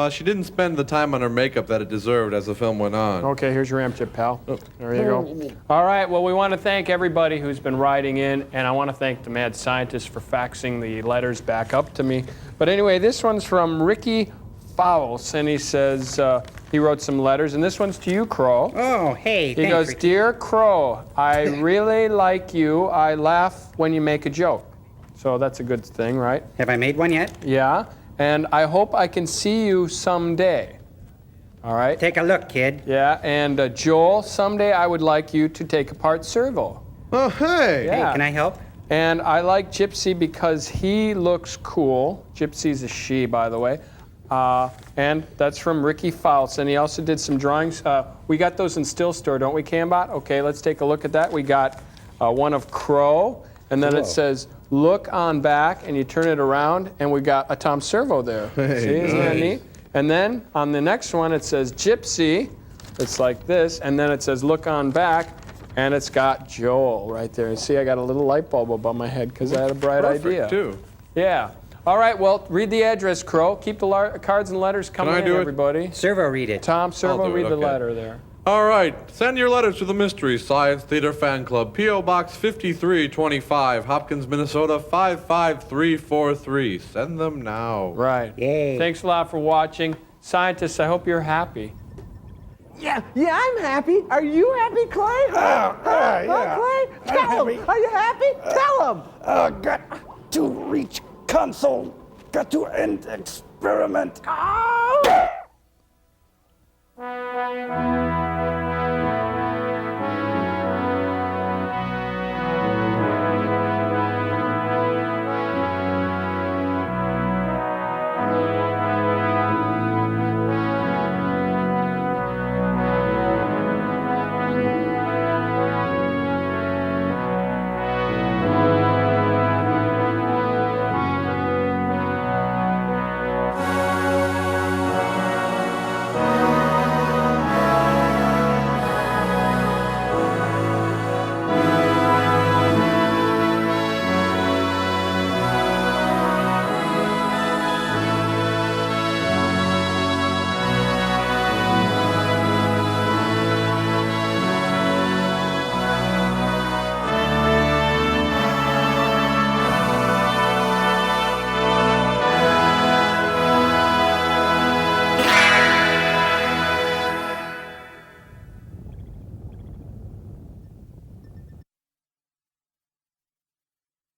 She didn't spend the time on her makeup that it deserved as the film went on. Okay, here's your Ram Chip, pal. There you go. All right, well, we want to thank everybody who's been writing in, and I want to thank the mad scientist for faxing the letters back up to me. But anyway, this one's from Ricky Fowles, and he says he wrote some letters, and this one's to you, Crow. Oh, hey, He thanks, goes, Ricky. Dear Crow, I really like you. I laugh when you make a joke. So that's a good thing, right? Have I made one yet? Yeah, and I hope I can see you someday. All right? Take a look, kid. Yeah, and Joel, someday I would like you to take apart Servo. Oh, hey! Yeah. Hey, can I help? And I like Gypsy because he looks cool. Gypsy's a she, by the way. And that's from Ricky Fowles. And he also did some drawings. We got those in Still Store, don't we, Cambot? Okay, let's take a look at that. We got one of Crow, and then Cool. it says, look on back, and you turn it around, and we got a Tom Servo there. Hey, See, isn't that nice. neat? And then on the next one, it says Gypsy. It's like this, and then it says look on back, And it's got Joel right there. See, I got a little light bulb above my head because I had a bright idea. Too. Yeah. All right, well, read the address, Crow. Keep the cards and letters coming in, everybody. Servo, read it. Tom, Servo, read the okay. letter there. All right, send your letters to the Mystery Science Theater Fan Club, P.O. Box 5325, Hopkins, Minnesota 55343. Send them now. Right. Yay. Thanks a lot for watching. Scientists, I hope you're happy. Yeah, I'm happy. Are you happy, Clay? Yeah. Clay? Tell him. Are you happy? Tell him. Got to reach console. Got to end experiment. Oh!